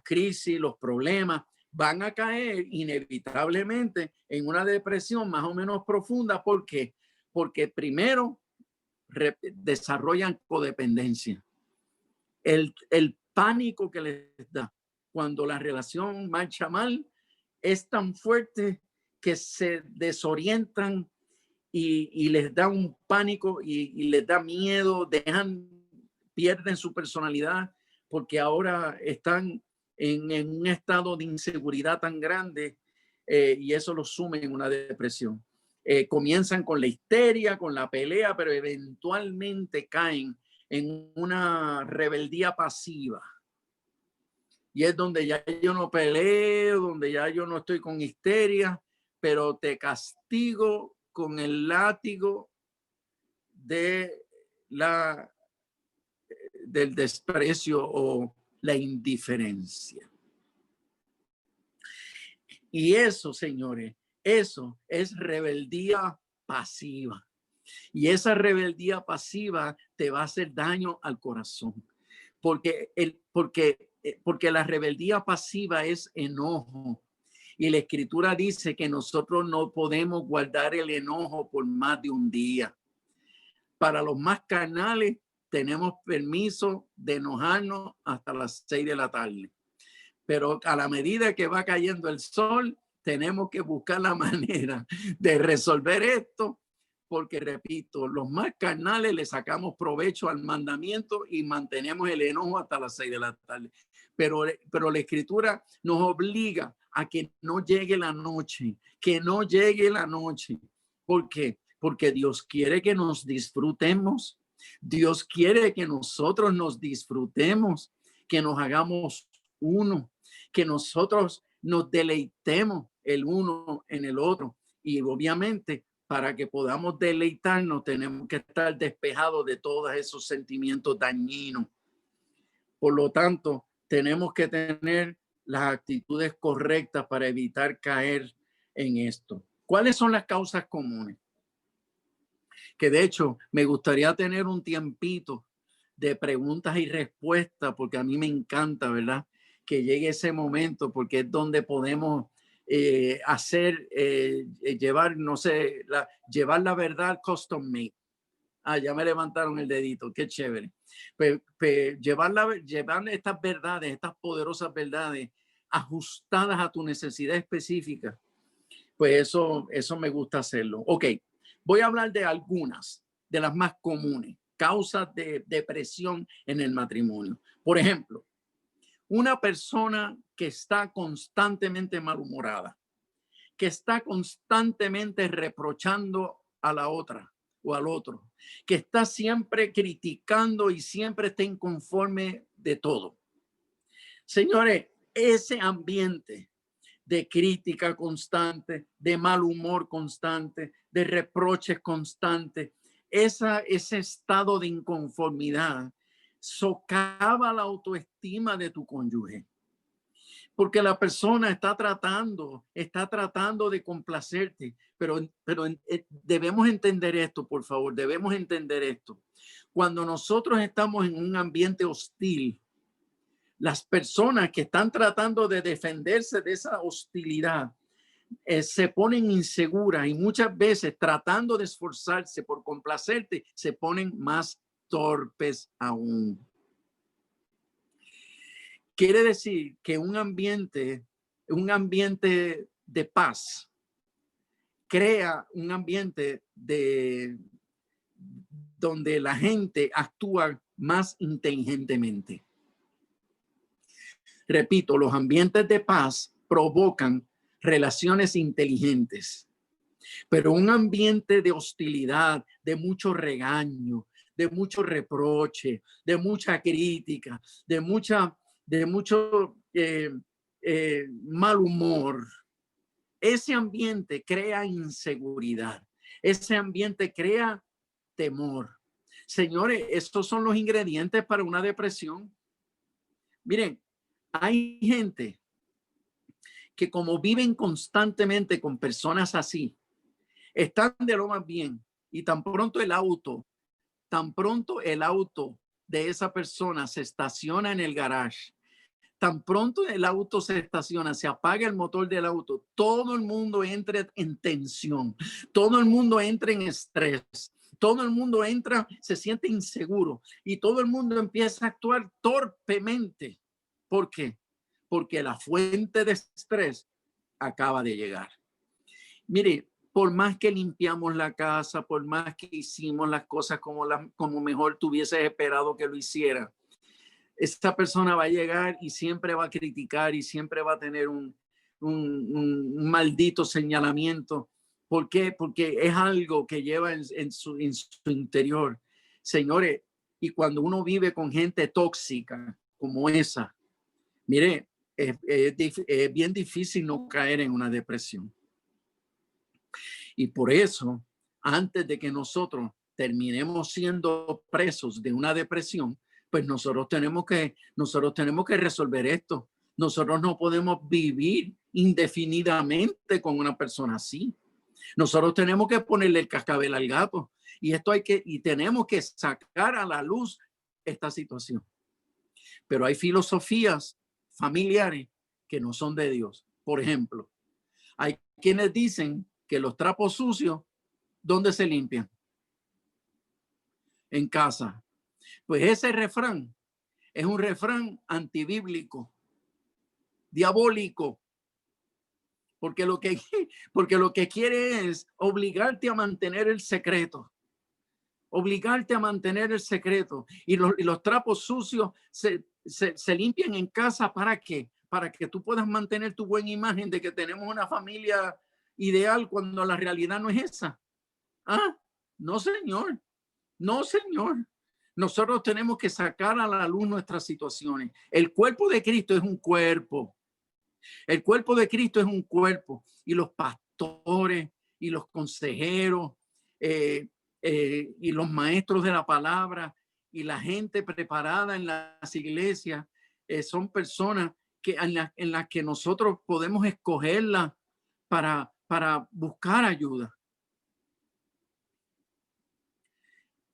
crisis, los problemas, van a caer inevitablemente en una depresión más o menos profunda. ¿Por qué? Porque primero desarrollan codependencia. El pánico que les da cuando la relación marcha mal es tan fuerte que se desorientan y les da un pánico y les da miedo, pierden su personalidad, porque ahora están en un estado de inseguridad tan grande y eso los sume en una depresión. Comienzan con la histeria, con la pelea, pero eventualmente caen en una rebeldía pasiva. Y es donde ya yo no peleo, donde ya yo no estoy con histeria, pero te castigo con el látigo del desprecio o la indiferencia. Y eso, señores, eso es rebeldía pasiva. Y esa rebeldía pasiva te va a hacer daño al corazón. Porque la rebeldía pasiva es enojo. Y la Escritura dice que nosotros no podemos guardar el enojo por más de un día. Para los más carnales, tenemos permiso de enojarnos hasta las 6 de la tarde. Pero a la medida que va cayendo el sol, tenemos que buscar la manera de resolver esto, porque, repito, los más carnales le sacamos provecho al mandamiento y mantenemos el enojo hasta las 6 de la tarde. Pero la Escritura nos obliga a que no llegue la noche, que no llegue la noche. ¿Por qué? porque Dios quiere que nos disfrutemos. Dios quiere que nosotros nos disfrutemos, que nos hagamos uno, que nosotros nos deleitemos el uno en el otro. Y obviamente, para que podamos deleitarnos, tenemos que estar despejados de todos esos sentimientos dañinos. Por lo tanto, tenemos que tener las actitudes correctas para evitar caer en esto. ¿Cuáles son las causas comunes? Que de hecho me gustaría tener un tiempito de preguntas y respuestas, porque a mí me encanta, ¿verdad? Que llegue ese momento, porque es donde podemos llevar, no sé, llevar la verdad custom made. Ah, ya me levantaron el dedito, qué chévere. Llevar estas verdades, estas poderosas verdades ajustadas a tu necesidad específica, pues eso me gusta hacerlo. Ok, voy a hablar de algunas de las más comunes causas de depresión en el matrimonio. Por ejemplo, una persona que está constantemente malhumorada, que está constantemente reprochando a la otra o al otro, que está siempre criticando y siempre está inconforme de todo. Señores, ese ambiente de crítica constante, de mal humor constante, de reproches constantes, ese estado de inconformidad socava la autoestima de tu cónyuge. Porque la persona está tratando de complacerte, pero debemos entender esto, por favor, debemos entender esto. Cuando nosotros estamos en un ambiente hostil, las personas que están tratando de defenderse de esa hostilidad se ponen inseguras y muchas veces tratando de esforzarse por complacerte, se ponen más torpes aún. Quiere decir que un ambiente de paz crea un ambiente donde la gente actúa más inteligentemente. Repito, los ambientes de paz provocan relaciones inteligentes, pero un ambiente de hostilidad, de mucho regaño, de mucho reproche, de mucha crítica, de mucho mal humor, ese ambiente crea inseguridad, ese ambiente crea temor. Señores, estos son los ingredientes para una depresión. Miren, hay gente que como viven constantemente con personas así, están de lo más bien y tan pronto el auto de esa persona se estaciona en el garage, tan pronto el auto se estaciona, se apaga el motor del auto, todo el mundo entra en tensión, todo el mundo entra en estrés, todo el mundo se siente inseguro y todo el mundo empieza a actuar torpemente. ¿Por qué? Porque la fuente de estrés acaba de llegar. Mire, por más que limpiamos la casa, por más que hicimos las cosas como mejor tú hubieses esperado que lo hiciera, esta persona va a llegar y siempre va a criticar y siempre va a tener un maldito señalamiento. ¿Por qué? Porque es algo que lleva en su interior. Señores, y cuando uno vive con gente tóxica como esa, mire, es bien difícil no caer en una depresión. Y por eso, antes de que nosotros terminemos siendo presos de una depresión, pues nosotros tenemos que resolver esto. Nosotros no podemos vivir indefinidamente con una persona así. Nosotros tenemos que ponerle el cascabel al gato y tenemos que sacar a la luz esta situación. Pero hay filosofías familiares que no son de Dios. Por ejemplo, hay quienes dicen que los trapos sucios, ¿dónde se limpian? En casa. Pues ese refrán es un refrán antibíblico, diabólico, porque lo que quiere es obligarte a mantener el secreto. Obligarte a mantener el secreto. Y los trapos sucios se limpian en casa. ¿Para qué? Para que tú puedas mantener tu buena imagen de que tenemos una familia ideal cuando la realidad no es esa. Ah, no, señor. No, señor. Nosotros tenemos que sacar a la luz nuestras situaciones. El cuerpo de Cristo es un cuerpo. El cuerpo de Cristo es un cuerpo. Y los pastores y los consejeros y los maestros de la palabra y la gente preparada en las iglesias son personas que en las que nosotros podemos escogerlas para buscar ayuda.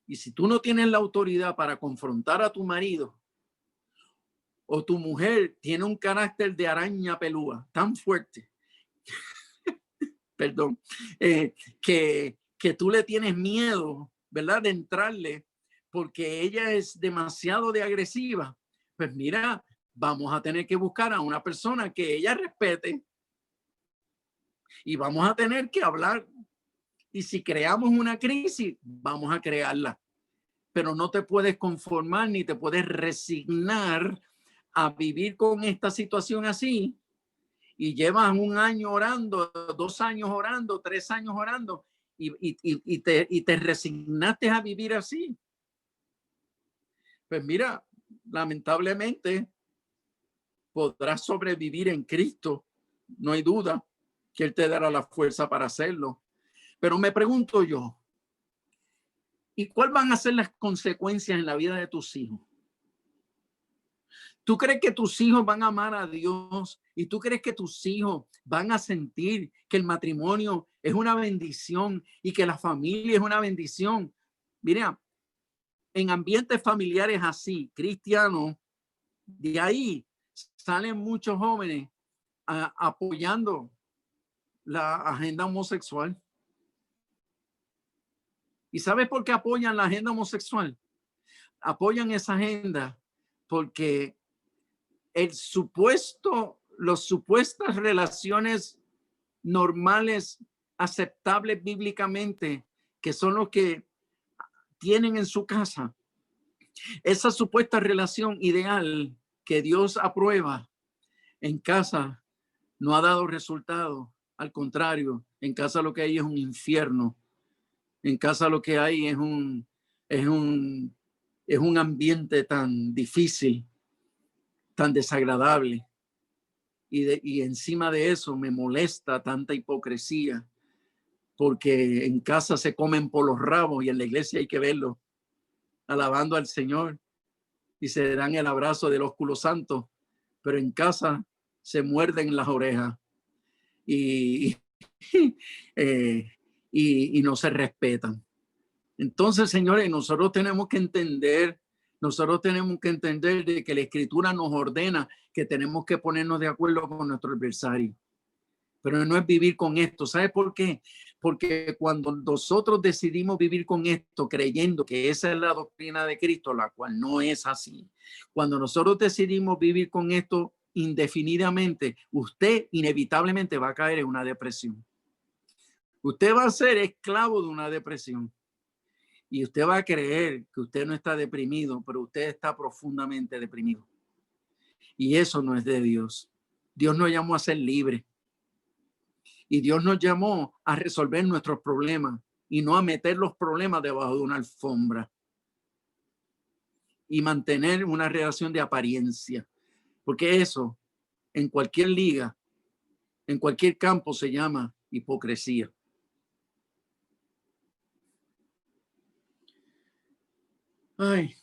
Y si tú no tienes la autoridad para confrontar a tu marido, o tu mujer tiene un carácter de araña pelúa tan fuerte, perdón, que tú le tienes miedo, ¿verdad?, de entrarle porque ella es demasiado de agresiva, pues mira, vamos a tener que buscar a una persona que ella respete y vamos a tener que hablar. Y si creamos una crisis, vamos a crearla. Pero no te puedes conformar ni te puedes resignar a vivir con esta situación así. Y llevas 1 año orando, 2 años orando, 3 años orando y te resignaste a vivir así. Pues mira, lamentablemente podrás sobrevivir en Cristo. No hay duda que Él te dará la fuerza para hacerlo. Pero me pregunto yo, ¿y cuáles van a ser las consecuencias en la vida de tus hijos? ¿Tú crees que tus hijos van a amar a Dios? ¿Y tú crees que tus hijos van a sentir que el matrimonio es una bendición y que la familia es una bendición? Mira, en ambientes familiares así, cristianos, de ahí salen muchos jóvenes apoyando la agenda homosexual. ¿Y sabes por qué apoyan la agenda homosexual? Apoyan esa agenda porque las supuestas relaciones normales, aceptables bíblicamente, que son los que tienen en su casa, esa supuesta relación ideal que Dios aprueba en casa no ha dado resultado. Al contrario, en casa lo que hay es un infierno. En casa lo que hay es un ambiente tan difícil, tan desagradable. Y encima de eso me molesta tanta hipocresía, porque en casa se comen por los rabos y en la iglesia hay que verlo, alabando al Señor y se dan el abrazo del ósculo santo, pero en casa se muerden las orejas y no se respetan. Entonces, señores, nosotros tenemos que entender de que la Escritura nos ordena que tenemos que ponernos de acuerdo con nuestro adversario. Pero no es vivir con esto. ¿Sabe por qué? Porque cuando nosotros decidimos vivir con esto, creyendo que esa es la doctrina de Cristo, la cual no es así. Cuando nosotros decidimos vivir con esto indefinidamente, usted inevitablemente va a caer en una depresión. Usted va a ser esclavo de una depresión. Y usted va a creer que usted no está deprimido, pero usted está profundamente deprimido. Y eso no es de Dios. Dios nos llamó a ser libres. Y Dios nos llamó a resolver nuestros problemas y no a meter los problemas debajo de una alfombra y mantener una relación de apariencia. Porque eso, en cualquier liga, en cualquier campo, se llama hipocresía. Ay.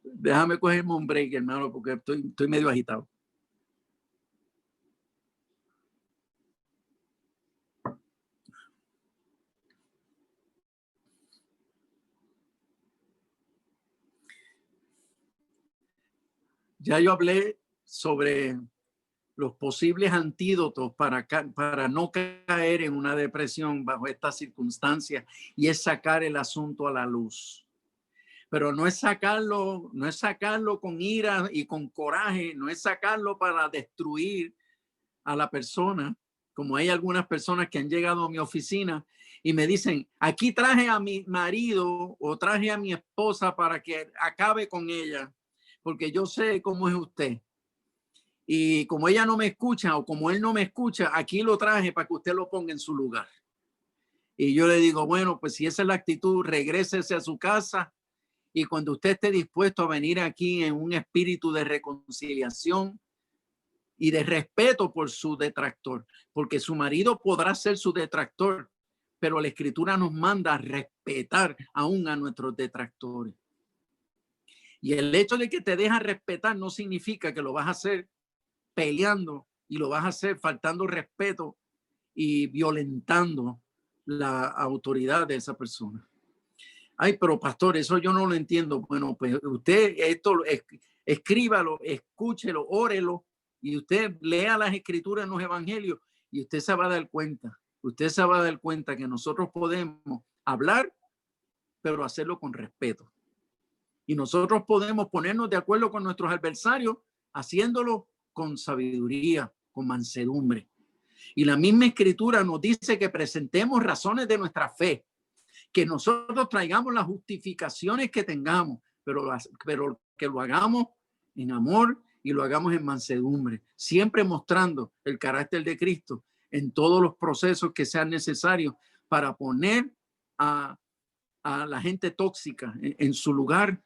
Déjame cogerme un break, hermano, porque estoy medio agitado. Ya yo hablé sobre los posibles antídotos para no caer en una depresión bajo estas circunstancias, y es sacar el asunto a la luz. Pero no es sacarlo con ira y con coraje, no es sacarlo para destruir a la persona, como hay algunas personas que han llegado a mi oficina y me dicen, aquí traje a mi marido o traje a mi esposa para que acabe con ella, porque yo sé cómo es usted. Y como ella no me escucha o como él no me escucha, aquí lo traje para que usted lo ponga en su lugar. Y yo le digo, bueno, pues si esa es la actitud, regrésese a su casa y cuando usted esté dispuesto a venir aquí en un espíritu de reconciliación y de respeto por su detractor, porque su marido podrá ser su detractor, pero la Escritura nos manda a respetar aún a nuestros detractores. Y el hecho de que te dejas respetar no significa que lo vas a hacer peleando y lo vas a hacer faltando respeto y violentando la autoridad de esa persona. Ay, pero pastor, eso yo no lo entiendo. Bueno, pues usted esto escríbalo, escúchelo, órelo y usted lea las escrituras en los evangelios y usted se va a dar cuenta. Usted se va a dar cuenta que nosotros podemos hablar, pero hacerlo con respeto. Y nosotros podemos ponernos de acuerdo con nuestros adversarios, haciéndolo con sabiduría, con mansedumbre. Y la misma escritura nos dice que presentemos razones de nuestra fe, que nosotros traigamos las justificaciones que tengamos, pero que lo hagamos en amor y lo hagamos en mansedumbre, siempre mostrando el carácter de Cristo en todos los procesos que sean necesarios para poner a la gente tóxica en su lugar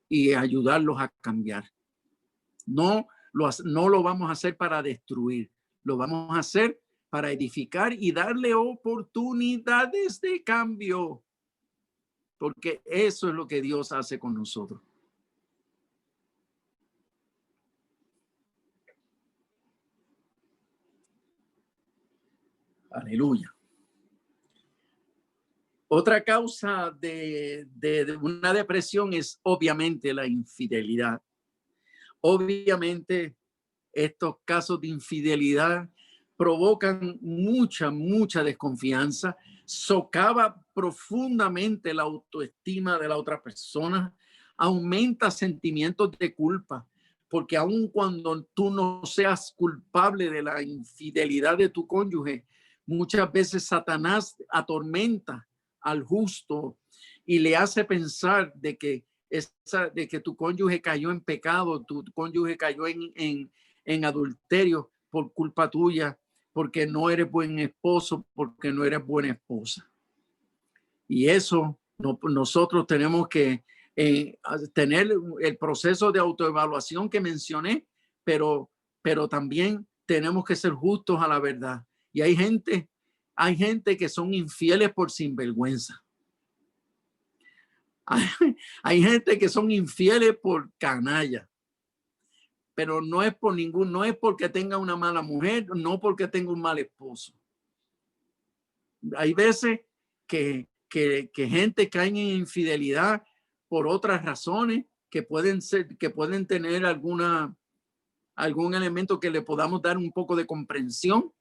y ayudarlos a cambiar. No lo vamos a hacer para destruir, lo vamos a hacer para edificar y darle oportunidades de cambio, porque eso es lo que Dios hace con nosotros. Aleluya. Otra causa de una depresión es obviamente la infidelidad. Obviamente estos casos de infidelidad provocan mucha desconfianza, socava profundamente la autoestima de la otra persona, aumenta sentimientos de culpa, porque aun cuando tú no seas culpable de la infidelidad de tu cónyuge, muchas veces Satanás atormenta al justo y le hace pensar de que tu cónyuge cayó en pecado, tu cónyuge cayó en adulterio por culpa tuya, porque no eres buen esposo, porque no eres buena esposa. Y eso nosotros tenemos que tener el proceso de autoevaluación que mencioné, pero también tenemos que ser justos a la verdad. Y hay gente que son infieles por sinvergüenza. Hay gente que son infieles por canalla, pero no es porque tenga una mala mujer, no porque tenga un mal esposo. Hay veces que gente cae en infidelidad por otras razones que pueden tener algún elemento que le podamos dar un poco de comprensión,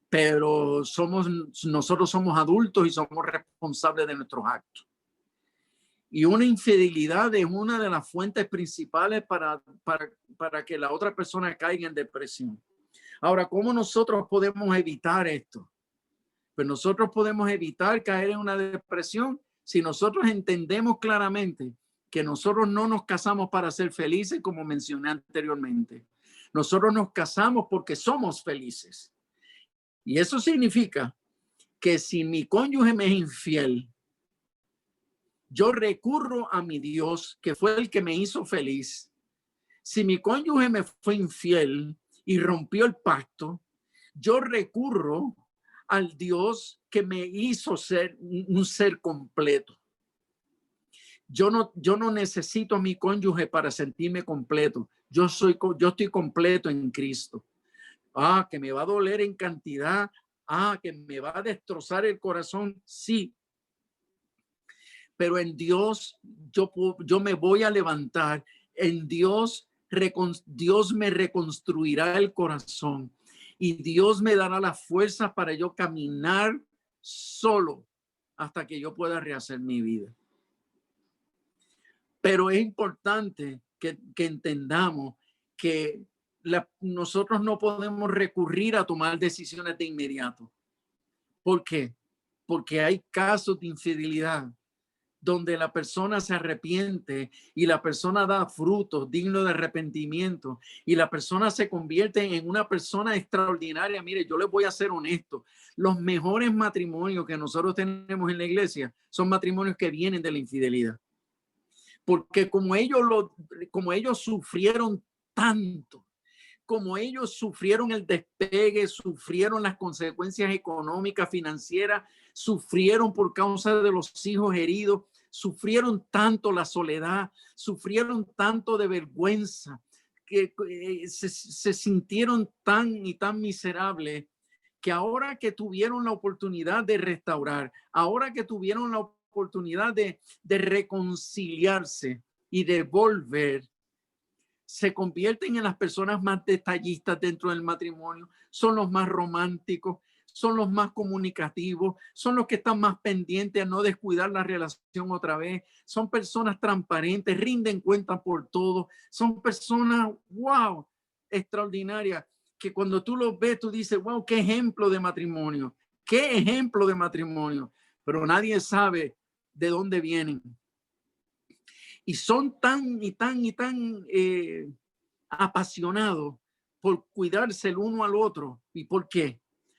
pero nosotros somos adultos y somos responsables de nuestros actos. Y una infidelidad es una de las fuentes principales para que la otra persona caiga en depresión. Ahora, ¿cómo nosotros podemos evitar esto? Pues nosotros podemos evitar caer en una depresión si nosotros entendemos claramente que nosotros no nos casamos para ser felices, como mencioné anteriormente. Nosotros nos casamos porque somos felices. Y eso significa que si mi cónyuge me es infiel, yo recurro a mi Dios, que fue el que me hizo feliz. Si mi cónyuge me fue infiel y rompió el pacto, yo recurro al Dios que me hizo ser un ser completo. Yo no necesito a mi cónyuge para sentirme completo. Yo estoy completo en Cristo. Que me va a doler en cantidad. Que me va a destrozar el corazón. Sí. Pero en Dios yo me voy a levantar. En Dios me reconstruirá el corazón y Dios me dará la fuerza para yo caminar solo hasta que yo pueda rehacer mi vida. Pero es importante que entendamos que nosotros no podemos recurrir a tomar decisiones de inmediato. ¿Por qué? Porque hay casos de infidelidad donde la persona se arrepiente y la persona da frutos dignos de arrepentimiento y la persona se convierte en una persona extraordinaria. Mire, yo les voy a ser honesto. Los mejores matrimonios que nosotros tenemos en la iglesia son matrimonios que vienen de la infidelidad. Porque como ellos sufrieron tanto, como ellos sufrieron el despegue, sufrieron las consecuencias económicas, financieras, sufrieron por causa de los hijos heridos, sufrieron tanto la soledad, sufrieron tanto de vergüenza, que se sintieron tan y tan miserables, que ahora que tuvieron la oportunidad de restaurar, ahora que tuvieron la oportunidad de reconciliarse y de volver, se convierten en las personas más detallistas dentro del matrimonio, son los más románticos, son los más comunicativos, son los que están más pendientes a no descuidar la relación otra vez, son personas transparentes, rinden cuenta por todo, son personas, wow, extraordinarias, que cuando tú los ves, tú dices, wow, qué ejemplo de matrimonio, qué ejemplo de matrimonio, pero nadie sabe de dónde vienen. Y son tan apasionados por cuidarse el uno al otro. ¿Y por qué?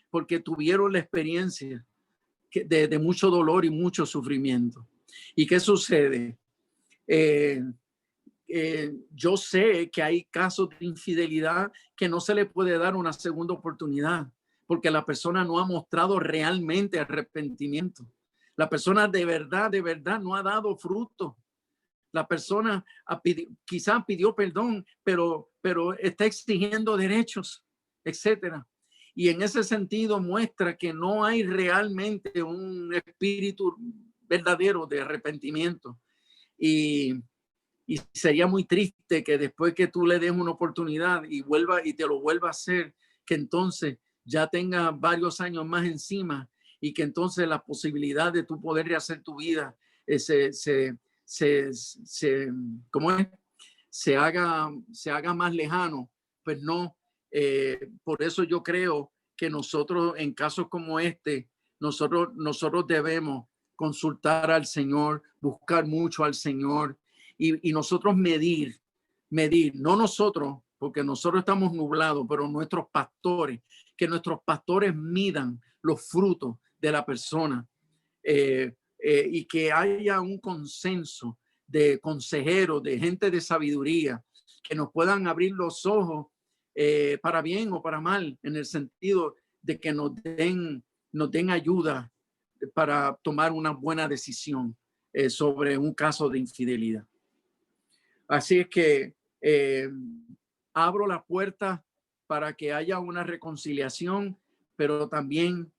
Porque tuvieron la experiencia de mucho dolor y mucho sufrimiento. ¿Y qué sucede? Yo sé que hay casos de infidelidad que no se le puede dar una segunda oportunidad porque la persona no ha mostrado realmente arrepentimiento. La persona de verdad no ha dado fruto. La persona quizás pidió perdón, pero está exigiendo derechos, etcétera. Y en ese sentido muestra que no hay realmente un espíritu verdadero de arrepentimiento. Y sería muy triste que después que tú le des una oportunidad y te lo vuelva a hacer, que entonces ya tenga varios años más encima y que entonces la posibilidad de tú poder rehacer tu vida se haga más lejano. Pues no, por eso yo creo que nosotros en casos como este, nosotros debemos consultar al Señor, buscar mucho al Señor y nosotros medir, no nosotros, porque nosotros estamos nublados, pero nuestros pastores, que nuestros pastores midan los frutos de la persona. Y que haya un consenso de consejeros, de gente de sabiduría, que nos puedan abrir los ojos para bien o para mal, en el sentido de que nos den ayuda para tomar una buena decisión sobre un caso de infidelidad. Así es que abro la puerta para que haya una reconciliación, pero también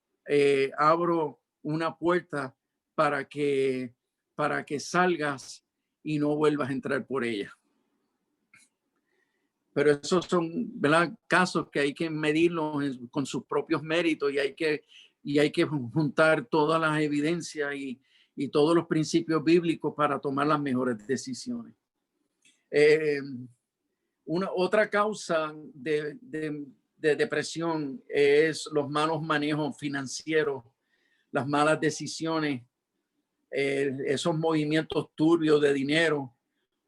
abro una puerta para que salgas y no vuelvas a entrar por ella. Pero esos son, ¿verdad?, casos que hay que medirlos con sus propios méritos y hay que juntar todas las evidencias y todos los principios bíblicos para tomar las mejores decisiones. Otra causa de depresión es los malos manejos financieros, las malas decisiones, esos movimientos turbios de dinero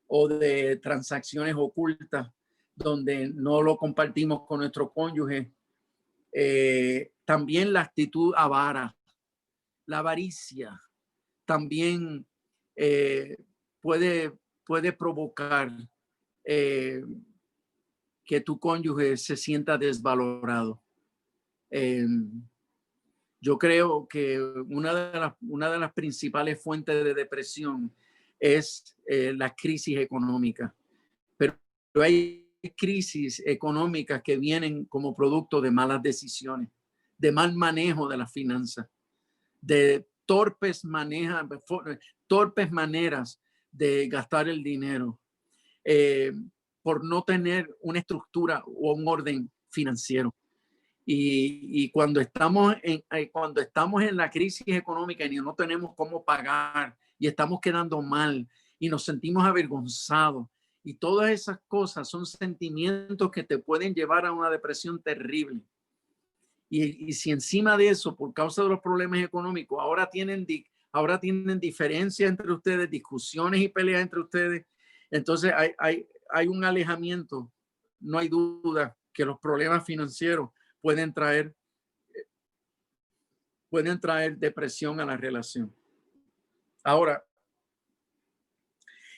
o de transacciones ocultas donde no lo compartimos con nuestro cónyuge. También la actitud avara, la avaricia, también puede provocar que tu cónyuge se sienta desvalorado. Yo creo que una de las principales fuentes de depresión es la crisis económica, pero hay crisis económicas que vienen como producto de malas decisiones, de mal manejo de las finanzas, de torpes maneras de gastar el dinero, por no tener una estructura o un orden financiero. Y cuando estamos en la crisis económica y no tenemos cómo pagar y estamos quedando mal y nos sentimos avergonzados, y todas esas cosas son sentimientos que te pueden llevar a una depresión terrible. Y si encima de eso, por causa de los problemas económicos, ahora ahora tienen diferencias entre ustedes, discusiones y peleas entre ustedes. Entonces hay un alejamiento. No hay duda que los problemas financieros pueden traer depresión a la relación. Ahora,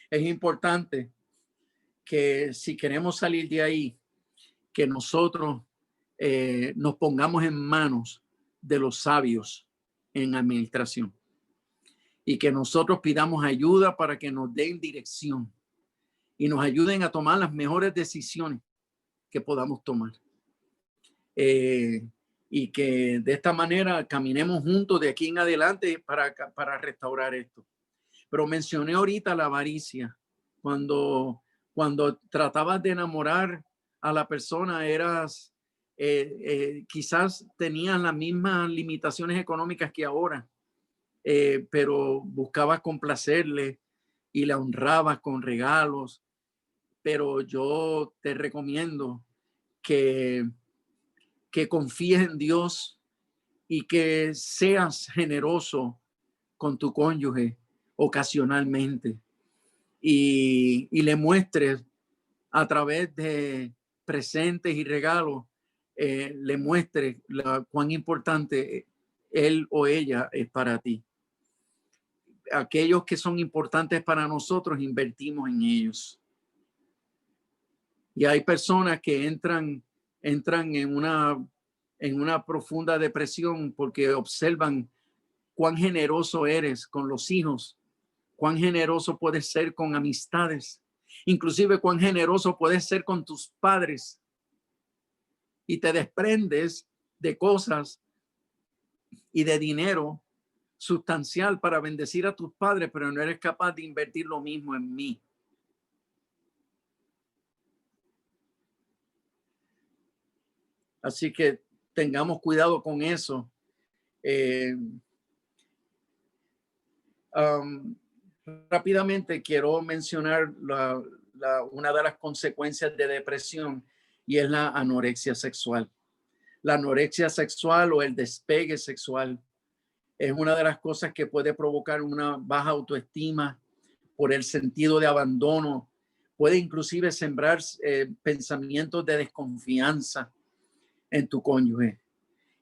es importante que si queremos salir de ahí, que nosotros nos pongamos en manos de los sabios en administración y que nosotros pidamos ayuda para que nos den dirección y nos ayuden a tomar las mejores decisiones que podamos tomar. Y que de esta manera caminemos juntos de aquí en adelante para restaurar esto. Pero mencioné ahorita la avaricia. Cuando tratabas de enamorar a la persona, quizás tenías las mismas limitaciones económicas que ahora, pero buscabas complacerle y la honrabas con regalos. Pero yo te recomiendo que confíes en Dios y que seas generoso con tu cónyuge ocasionalmente y le muestres a través de presentes y regalos, le muestres cuán importante él o ella es para ti. Aquellos que son importantes para nosotros, invertimos en ellos. Y hay personas que entran en una profunda depresión porque observan cuán generoso eres con los hijos, cuán generoso puedes ser con amistades, inclusive cuán generoso puedes ser con tus padres, y te desprendes de cosas y de dinero sustancial para bendecir a tus padres, pero no eres capaz de invertir lo mismo en mí. Así que tengamos cuidado con eso. Rápidamente quiero mencionar una de las consecuencias de depresión, y es la anorexia sexual. La anorexia sexual o el despegue sexual es una de las cosas que puede provocar una baja autoestima por el sentido de abandono. Puede inclusive sembrar pensamientos de desconfianza en tu cónyuge.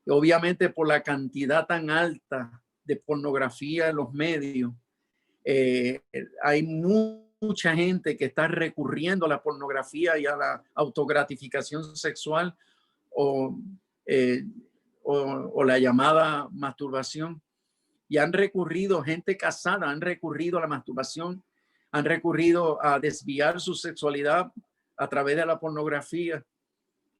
Y obviamente por la cantidad tan alta de pornografía en los medios, hay mucha gente que está recurriendo a la pornografía y a la autogratificación sexual o la llamada masturbación. Y han recurrido, gente casada, han recurrido a la masturbación, han recurrido a desviar su sexualidad a través de la pornografía.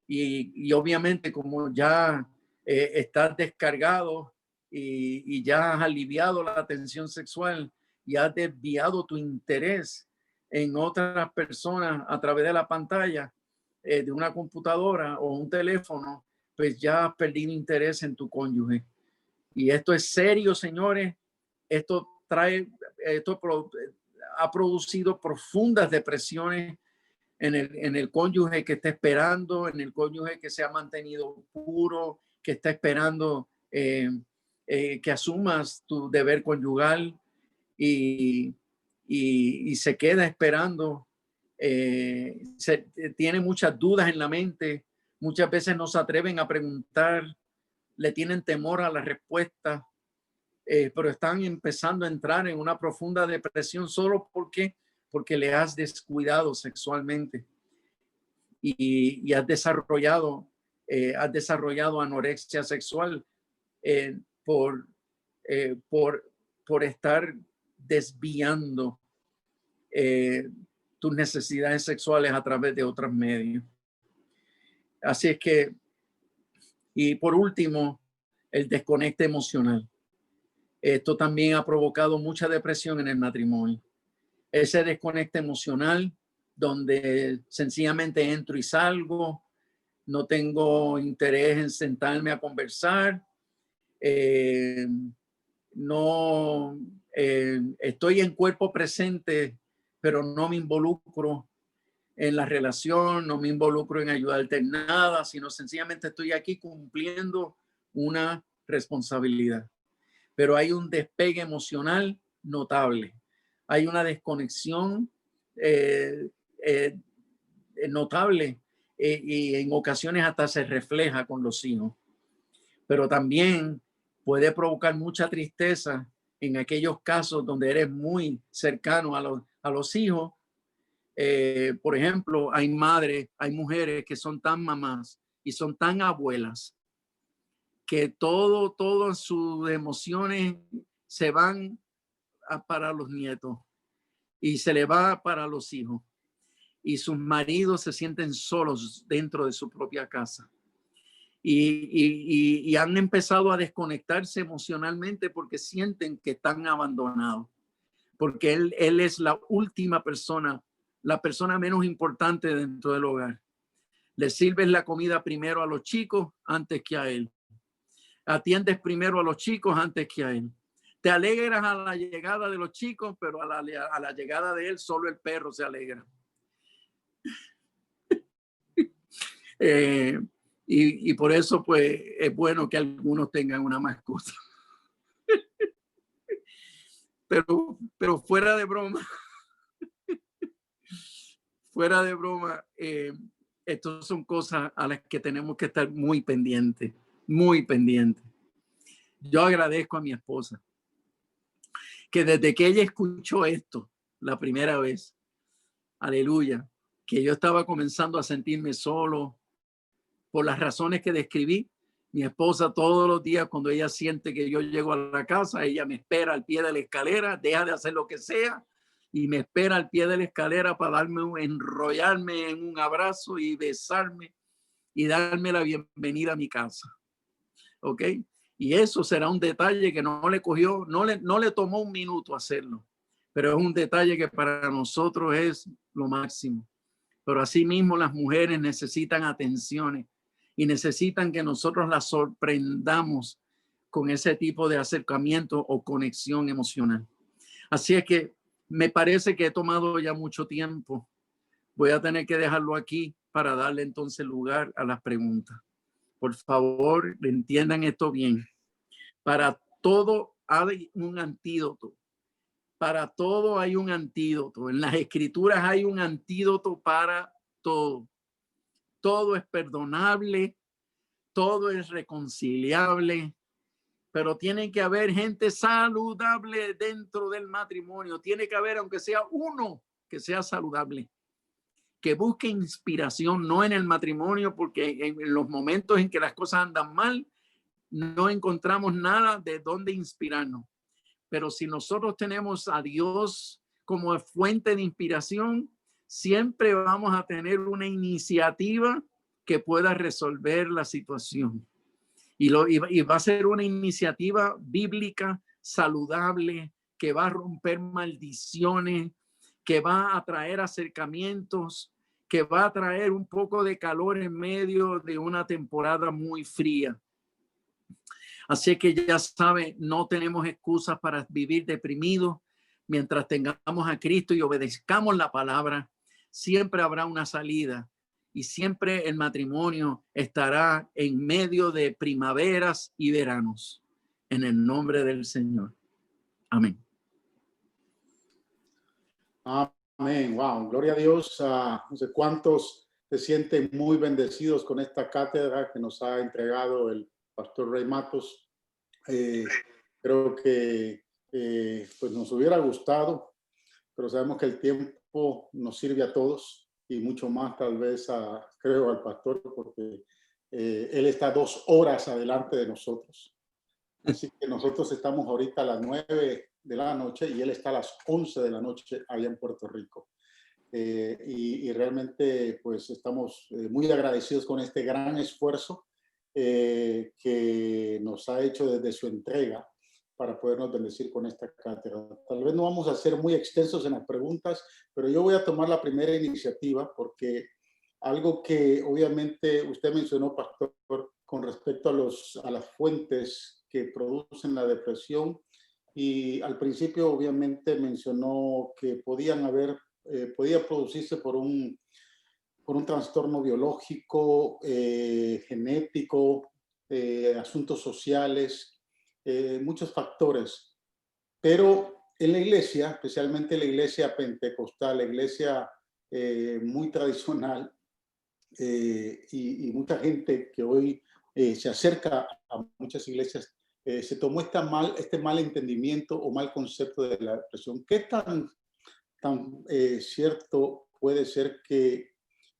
Y obviamente como ya estás descargado y ya has aliviado la tensión sexual y has desviado tu interés en otras personas a través de la pantalla de una computadora o un teléfono, pues ya has perdido interés en tu cónyuge. Y esto es serio, señores. Esto ha producido profundas depresiones en el cónyuge que está esperando, en el cónyuge que se ha mantenido puro, que está esperando que asumas tu deber conyugal y se queda esperando. Tiene muchas dudas en la mente. Muchas veces no se atreven a preguntar, le tienen temor a la respuesta, pero están empezando a entrar en una profunda depresión solo porque le has descuidado sexualmente y has desarrollado anorexia sexual por estar desviando tus necesidades sexuales a través de otros medios. Así es que, y por último, el desconecte emocional. Esto también ha provocado mucha depresión en el matrimonio. Ese desconecte emocional donde sencillamente entro y salgo, no tengo interés en sentarme a conversar, estoy en cuerpo presente, pero no me involucro en la relación, no me involucro en ayudarte en nada, sino sencillamente estoy aquí cumpliendo una responsabilidad. pero hay un despegue emocional notable. Hay una desconexión notable y en ocasiones hasta se refleja con los hijos. Pero también puede provocar mucha tristeza en aquellos casos donde eres muy cercano a los hijos. Por ejemplo, hay madres, hay mujeres que son tan mamás y son tan abuelas que todas sus emociones se van para los nietos y se le va para los hijos. Y sus maridos se sienten solos dentro de su propia casa. Y han empezado a desconectarse emocionalmente porque sienten que están abandonados. Porque él es la última persona, la persona menos importante dentro del hogar. Le sirves la comida primero a los chicos antes que a él. Atiendes primero a los chicos antes que a él. Te alegras a la llegada de los chicos, pero a la llegada de él solo el perro se alegra. Y por eso pues es bueno que algunos tengan una mascota. Pero fuera de broma, estas son cosas a las que tenemos que estar muy pendientes, muy pendientes. Yo agradezco a mi esposa que desde que ella escuchó esto la primera vez, aleluya, que yo estaba comenzando a sentirme solo por las razones que describí. Mi esposa todos los días, cuando ella siente que yo llego a la casa, ella me espera al pie de la escalera, deja de hacer lo que sea y me espera al pie de la escalera para enrollarme en un abrazo y besarme y darme la bienvenida a mi casa. ¿Ok? Y eso será un detalle que no le tomó un minuto hacerlo, pero es un detalle que para nosotros es lo máximo. Pero asimismo las mujeres necesitan atenciones y necesitan que nosotros las sorprendamos con ese tipo de acercamiento o conexión emocional. Así es que me parece que he tomado ya mucho tiempo. Voy a tener que dejarlo aquí para darle entonces lugar a las preguntas. Por favor, entiendan esto bien. Para todo hay un antídoto. Para todo hay un antídoto. En las escrituras hay un antídoto para todo. Todo es perdonable, todo es reconciliable, pero tiene que haber gente saludable dentro del matrimonio. Tiene que haber, aunque sea uno, que sea saludable, que busque inspiración, no en el matrimonio, porque en los momentos en que las cosas andan mal, no encontramos nada de dónde inspirarnos. Pero si nosotros tenemos a Dios como fuente de inspiración, siempre vamos a tener una iniciativa que pueda resolver la situación. Y va a ser una iniciativa bíblica, saludable, que va a romper maldiciones, que va a traer acercamientos, que va a traer un poco de calor en medio de una temporada muy fría. Así que ya saben, no tenemos excusas para vivir deprimidos. Mientras tengamos a Cristo y obedezcamos la palabra, siempre habrá una salida y siempre el matrimonio estará en medio de primaveras y veranos. En el nombre del Señor. Amén. Amén. Wow. Gloria a Dios. No sé cuántos se sienten muy bendecidos con esta cátedra que nos ha entregado el pastor Rey Matos. Creo que pues nos hubiera gustado, pero sabemos que el tiempo nos sirve a todos y mucho más tal vez creo al pastor, porque él está 2 horas adelante de nosotros. Así que nosotros estamos ahorita a las 9 de la noche y él está a las 11 de la noche allá en Puerto Rico. Y realmente pues estamos muy agradecidos con este gran esfuerzo que nos ha hecho desde su entrega para podernos bendecir con esta cátedra. Tal vez no vamos a ser muy extensos en las preguntas, pero yo voy a tomar la primera iniciativa porque algo que obviamente usted mencionó, pastor, con respecto a las fuentes que producen la depresión, y al principio obviamente mencionó que podía producirse por un trastorno biológico, genético, asuntos sociales, muchos factores, pero en la iglesia, especialmente la iglesia pentecostal, la iglesia muy tradicional, y mucha gente que hoy se acerca a muchas iglesias, se tomó este mal entendimiento o mal concepto de la depresión. ¿Qué tan cierto puede ser que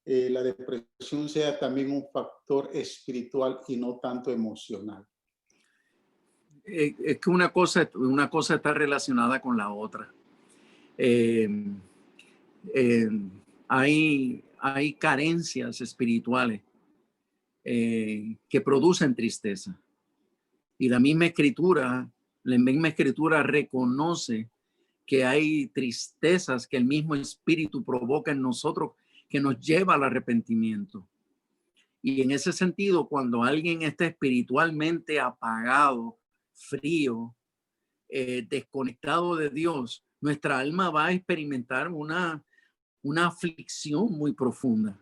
la depresión sea también un factor espiritual y no tanto emocional? Es que una cosa está relacionada con la otra. Eh, eh, hay carencias espirituales que producen tristeza. Y la misma escritura reconoce que hay tristezas que el mismo espíritu provoca en nosotros que nos lleva al arrepentimiento. Y en ese sentido, cuando alguien está espiritualmente apagado, frío, desconectado de Dios, nuestra alma va a experimentar una aflicción muy profunda.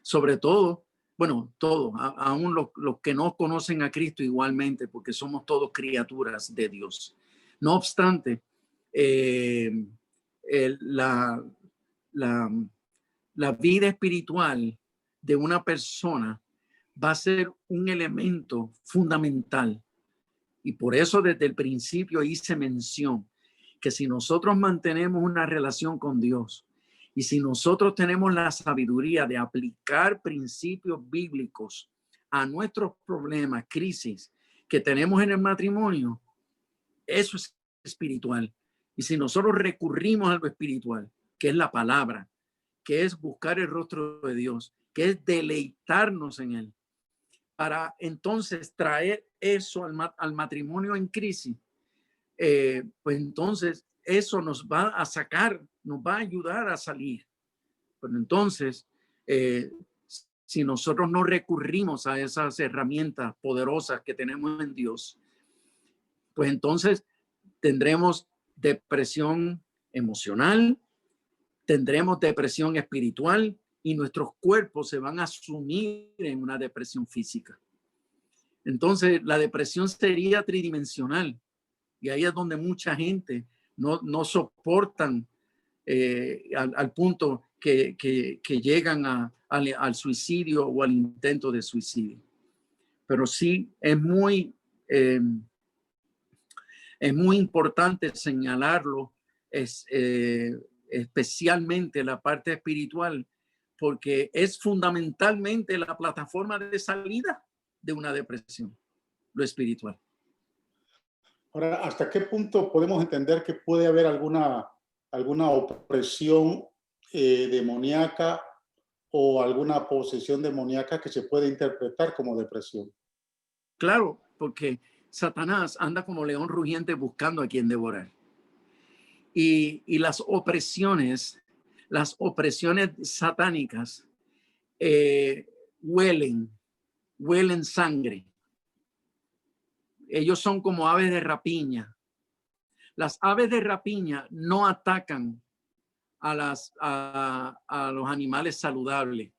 Sobre todo, bueno, todos, aún los que no conocen a Cristo igualmente, porque somos todos criaturas de Dios. No obstante, la, la, la vida espiritual de una persona va a ser un elemento fundamental. Y por eso desde el principio hice mención que si nosotros mantenemos una relación con Dios y si nosotros tenemos la sabiduría de aplicar principios bíblicos a nuestros problemas, crisis que tenemos en el matrimonio, eso es espiritual. Y si nosotros recurrimos a lo espiritual, que es la palabra, que es buscar el rostro de Dios, que es deleitarnos en Él, para entonces traer eso al matrimonio en crisis, pues entonces eso nos va a sacar, nos va a ayudar a salir. Pero entonces, si nosotros no recurrimos a esas herramientas poderosas que tenemos en Dios, pues entonces tendremos depresión emocional, tendremos depresión espiritual y nuestros cuerpos se van a sumir en una depresión física. Entonces, la depresión sería tridimensional y ahí es donde mucha gente no soportan al punto que llegan al suicidio o al intento de suicidio. Pero sí es muy importante señalarlo, especialmente la parte espiritual, porque es fundamentalmente la plataforma de salida de una depresión, lo espiritual. Ahora, ¿hasta qué punto podemos entender que puede haber alguna opresión demoníaca o alguna posesión demoníaca que se puede interpretar como depresión? Claro, porque Satanás anda como león rugiente buscando a quien devorar. Y las opresiones satánicas huelen sangre. Ellos son como aves de rapiña. Las aves de rapiña no atacan a los animales saludables.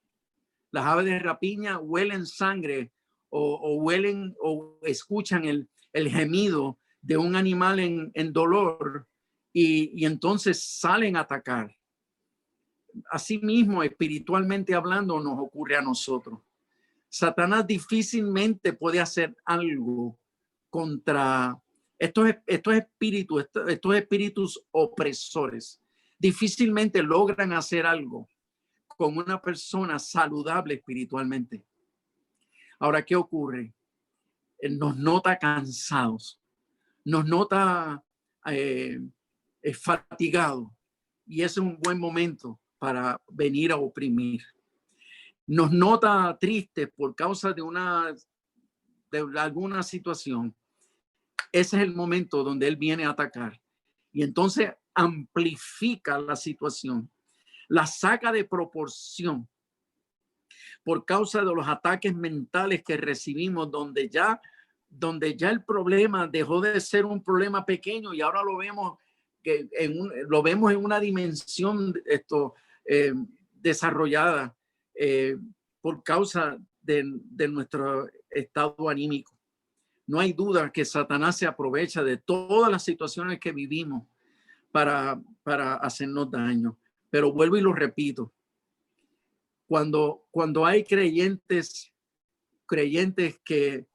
Las aves de rapiña huelen sangre o huelen o escuchan el gemido de un animal en dolor y entonces salen a atacar. Asimismo, espiritualmente hablando, nos ocurre a nosotros. Satanás difícilmente puede hacer algo contra estos espíritus opresores. Difícilmente logran hacer algo con una persona saludable espiritualmente. Ahora, ¿qué ocurre? Nos nota cansados, nos nota fatigados, y ese es un buen momento para venir a oprimir. Nos nota tristes por causa de alguna situación. Ese es el momento donde él viene a atacar. Y entonces amplifica la situación, la saca de proporción por causa de los ataques mentales que recibimos, donde ya el problema dejó de ser un problema pequeño y ahora lo vemos en una dimensión desarrollada por causa de nuestro estado anímico. no hay duda que Satanás se aprovecha de todas las situaciones que vivimos para hacernos daño. Pero vuelvo y lo repito. Cuando hay creyentes que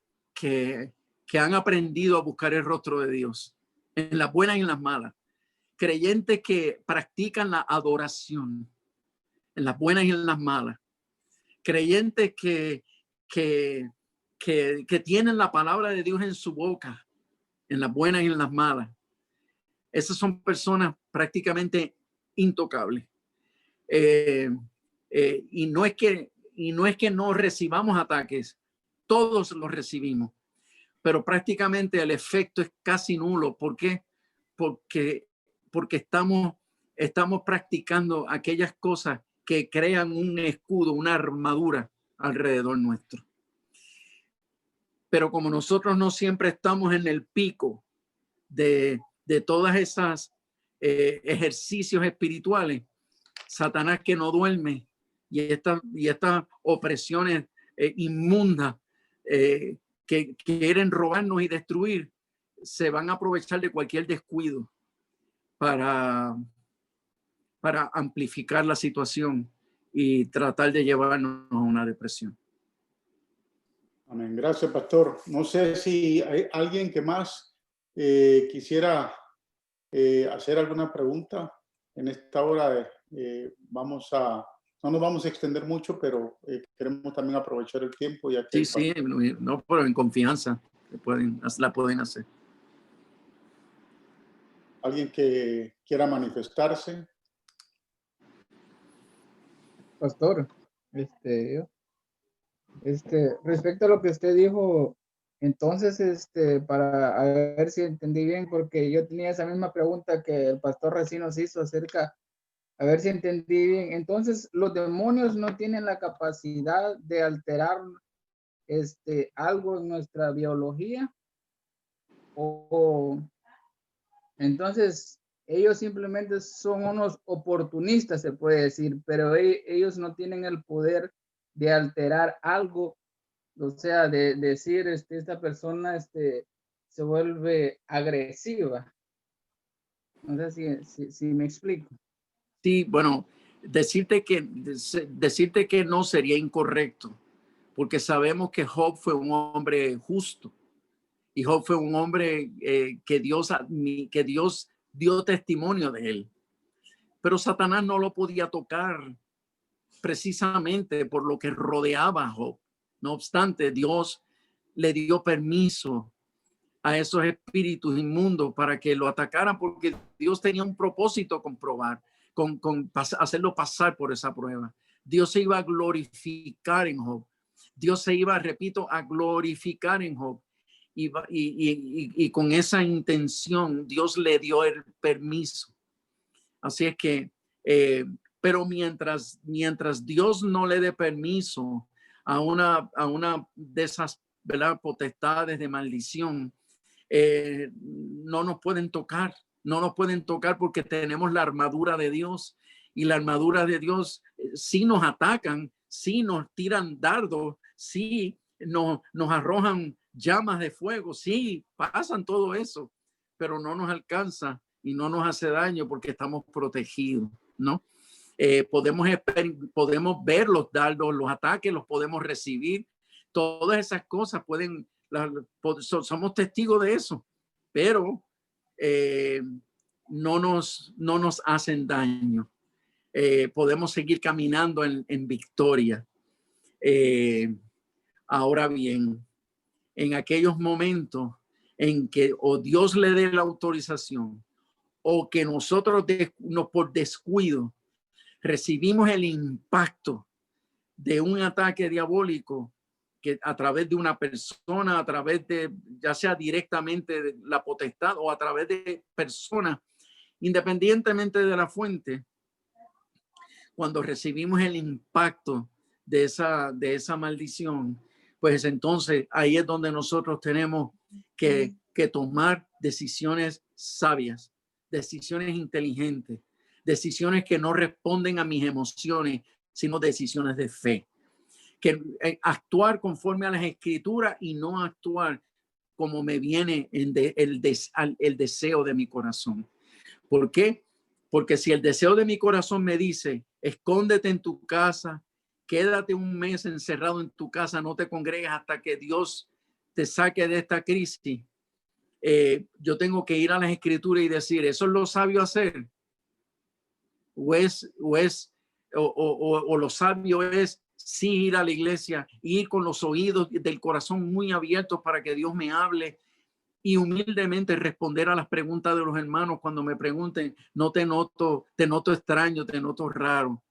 han aprendido a buscar el rostro de Dios, en las buenas y en las malas, creyentes que practican la adoración, en las buenas y en las malas, creyentes que tienen la palabra de Dios en su boca, en las buenas y en las malas, esas son personas prácticamente intocables. Y no es que no recibamos ataques, todos los recibimos, pero prácticamente el efecto es casi nulo. ¿Por qué? Porque estamos practicando aquellas cosas que crean un escudo, una armadura alrededor nuestro. Pero como nosotros no siempre estamos en el pico de todas esas ejercicios espirituales, Satanás, que no duerme, y estas opresiones inmundas que quieren robarnos y destruir, se van a aprovechar de cualquier descuido para amplificar la situación y tratar de llevarnos a una depresión. Amén. Gracias, pastor. No sé si hay alguien que más quisiera hacer alguna pregunta en esta hora. No nos vamos a extender mucho, pero queremos también aprovechar el tiempo. Ya que sí, no, pero en confianza la pueden hacer. ¿Alguien que quiera manifestarse? Pastor, respecto a lo que usted dijo, entonces, para ver si entendí bien, porque yo tenía esa misma pregunta que el pastor recién nos hizo acerca, a ver si entendí bien. Entonces, los demonios no tienen la capacidad de alterar algo en nuestra biología, o entonces ellos simplemente son unos oportunistas, se puede decir, pero ellos no tienen el poder de alterar algo, o sea, de decir, esta persona se vuelve agresiva. No sé si me explico. Sí, bueno, decirte que no sería incorrecto, porque sabemos que Job fue un hombre justo, y Job fue un hombre que Dios dio testimonio de él. Pero Satanás no lo podía tocar precisamente por lo que rodeaba a Job. No obstante, Dios le dio permiso a esos espíritus inmundos para que lo atacaran, porque Dios tenía un propósito con probar, con hacerlo pasar por esa prueba. Dios se iba a glorificar en Job. Dios se iba, repito, a glorificar en Job. Y con esa intención Dios le dio el permiso. Así es que, pero mientras Dios no le dé permiso a una de esas, ¿verdad?, potestades de maldición, no nos pueden tocar, porque tenemos la armadura de Dios, y la armadura de Dios sí nos atacan, sí nos tiran dardos, sí nos arrojan llamas de fuego, sí pasan todo eso, pero no nos alcanza y no nos hace daño porque estamos protegidos, ¿no? Podemos ver los dardos, los ataques, los podemos recibir, todas esas cosas somos testigos de eso, pero no nos hacen daño. Podemos seguir caminando en victoria. Ahora bien, en aquellos momentos en que o Dios le dé la autorización, o que nosotros por descuido recibimos el impacto de un ataque diabólico, que a través de una persona, a través de, ya sea directamente de la potestad o a través de personas, independientemente de la fuente, cuando recibimos el impacto de esa maldición, pues entonces ahí es donde nosotros tenemos que tomar decisiones sabias, decisiones inteligentes, decisiones que no responden a mis emociones, sino decisiones de fe. Que actuar conforme a las escrituras y no actuar como me viene el deseo de mi corazón. ¿Por qué? Porque si el deseo de mi corazón me dice, escóndete en tu casa, quédate un mes encerrado en tu casa, no te congregues hasta que Dios te saque de esta crisis, yo tengo que ir a las escrituras y decir, ¿eso es lo sabio hacer? O lo sabio es sí ir a la iglesia, ir con los oídos del corazón muy abiertos para que Dios me hable y humildemente responder a las preguntas de los hermanos cuando me pregunten, no te noto extraño, te noto raro.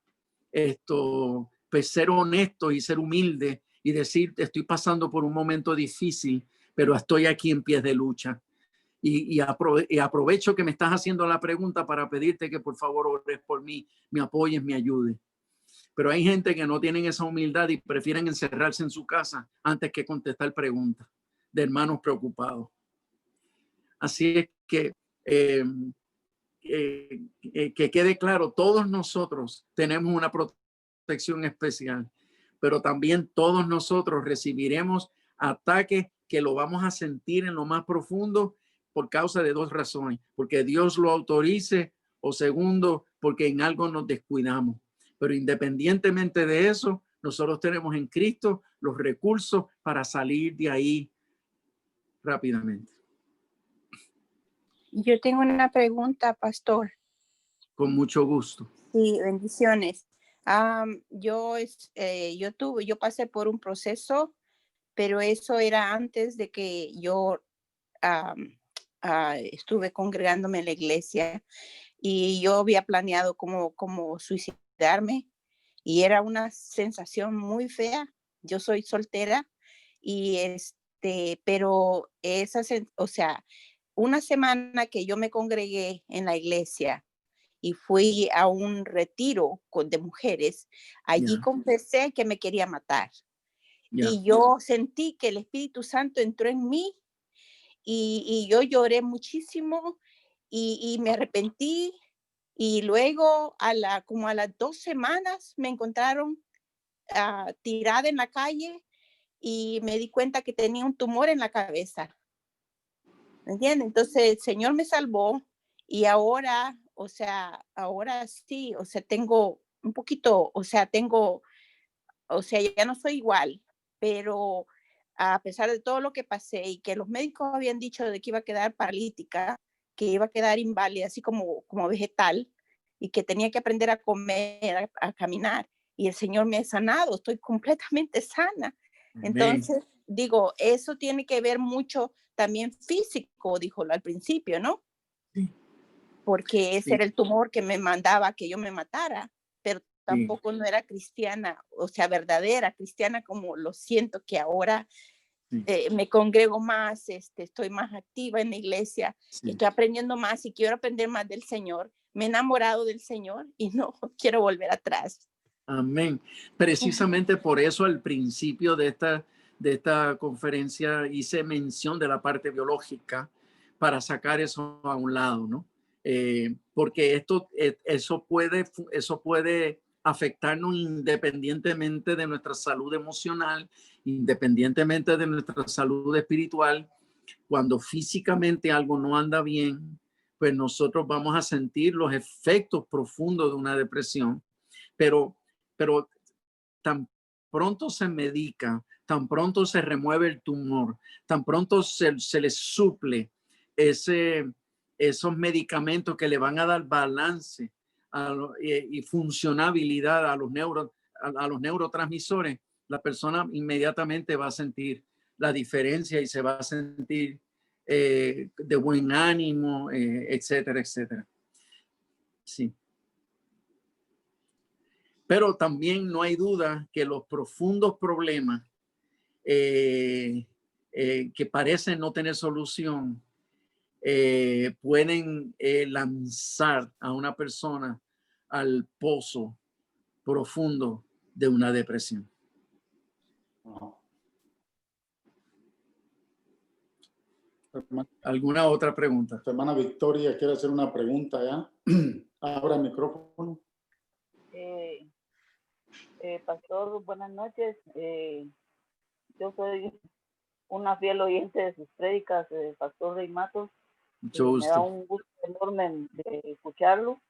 Pues ser honesto y ser humilde y decir, estoy pasando por un momento difícil, pero estoy aquí en pies de lucha. Y aprovecho que me estás haciendo la pregunta para pedirte que por favor ores por mí, me apoyes, me ayudes. Pero hay gente que no tienen esa humildad y prefieren encerrarse en su casa antes que contestar preguntas de hermanos preocupados. Así es que que quede claro, todos nosotros tenemos una protección especial, pero también todos nosotros recibiremos ataques que lo vamos a sentir en lo más profundo por causa de dos razones, porque Dios lo autorice o segundo, porque en algo nos descuidamos. Pero independientemente de eso, nosotros tenemos en Cristo los recursos para salir de ahí rápidamente. Yo tengo una pregunta, pastor. Con mucho gusto. Sí, bendiciones. Yo pasé por un proceso, pero eso era antes de que yo estuve congregándome en la iglesia y yo había planeado cómo suicidarme y era una sensación muy fea. Yo soy soltera y pero una semana que yo me congregué en la iglesia y fui a un retiro de mujeres, allí confesé que me quería matar. Y yo sentí que el Espíritu Santo entró en mí y yo lloré muchísimo y me arrepentí. Y luego, como a las 2 semanas, me encontraron tirada en la calle y me di cuenta que tenía un tumor en la cabeza. ¿Me entiendes? Entonces el Señor me salvó y ahora sí, tengo un poquito, ya no soy igual, pero a pesar de todo lo que pasé y que los médicos habían dicho de que iba a quedar paralítica, que iba a quedar inválida, así como vegetal, y que tenía que aprender a comer, a caminar, y el Señor me ha sanado, estoy completamente sana. Entonces, digo, eso tiene que ver mucho también físico, dijo al principio, ¿no? Sí. Porque ese era el tumor que me mandaba que yo me matara, pero tampoco no era cristiana, verdadera cristiana como lo siento que ahora me congrego más, estoy más activa en la iglesia, estoy aprendiendo más y quiero aprender más del Señor. Me he enamorado del Señor y no quiero volver atrás. Amén. Precisamente por eso al principio de esta conferencia hice mención de la parte biológica para sacar eso a un lado, ¿no? Porque eso puede afectarnos independientemente de nuestra salud emocional, independientemente de nuestra salud espiritual. Cuando físicamente algo no anda bien, pues nosotros vamos a sentir los efectos profundos de una depresión. Pero tan pronto se medica, tan pronto se remueve el tumor, tan pronto se le suple esos medicamentos que le van a dar balance y funcionabilidad a los neurotransmisores, la persona inmediatamente va a sentir la diferencia y se va a sentir de buen ánimo, etcétera, etcétera. Sí. Pero también no hay duda que los profundos problemas que parecen no tener solución pueden lanzar a una persona al pozo profundo de una depresión. ¿Alguna otra pregunta? Tu hermana Victoria quiere hacer una pregunta, ¿ya? Abra el micrófono. Pastor, buenas noches. Yo soy una fiel oyente de sus prédicas, Pastor Rey Matos. Mucho gusto. Me da un gusto enorme de escucharlo.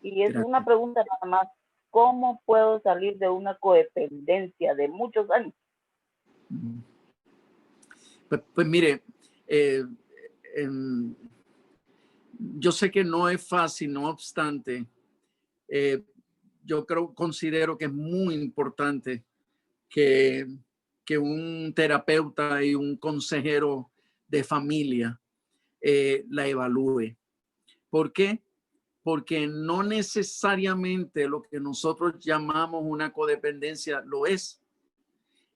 Y es Gracias. una pregunta nada más. ¿Cómo puedo salir de una codependencia de muchos años? Pues mire, yo sé que no es fácil, no obstante, yo considero que es muy importante que un terapeuta y un consejero de familia la evalúe. ¿Por qué? Porque no necesariamente lo que nosotros llamamos una codependencia lo es.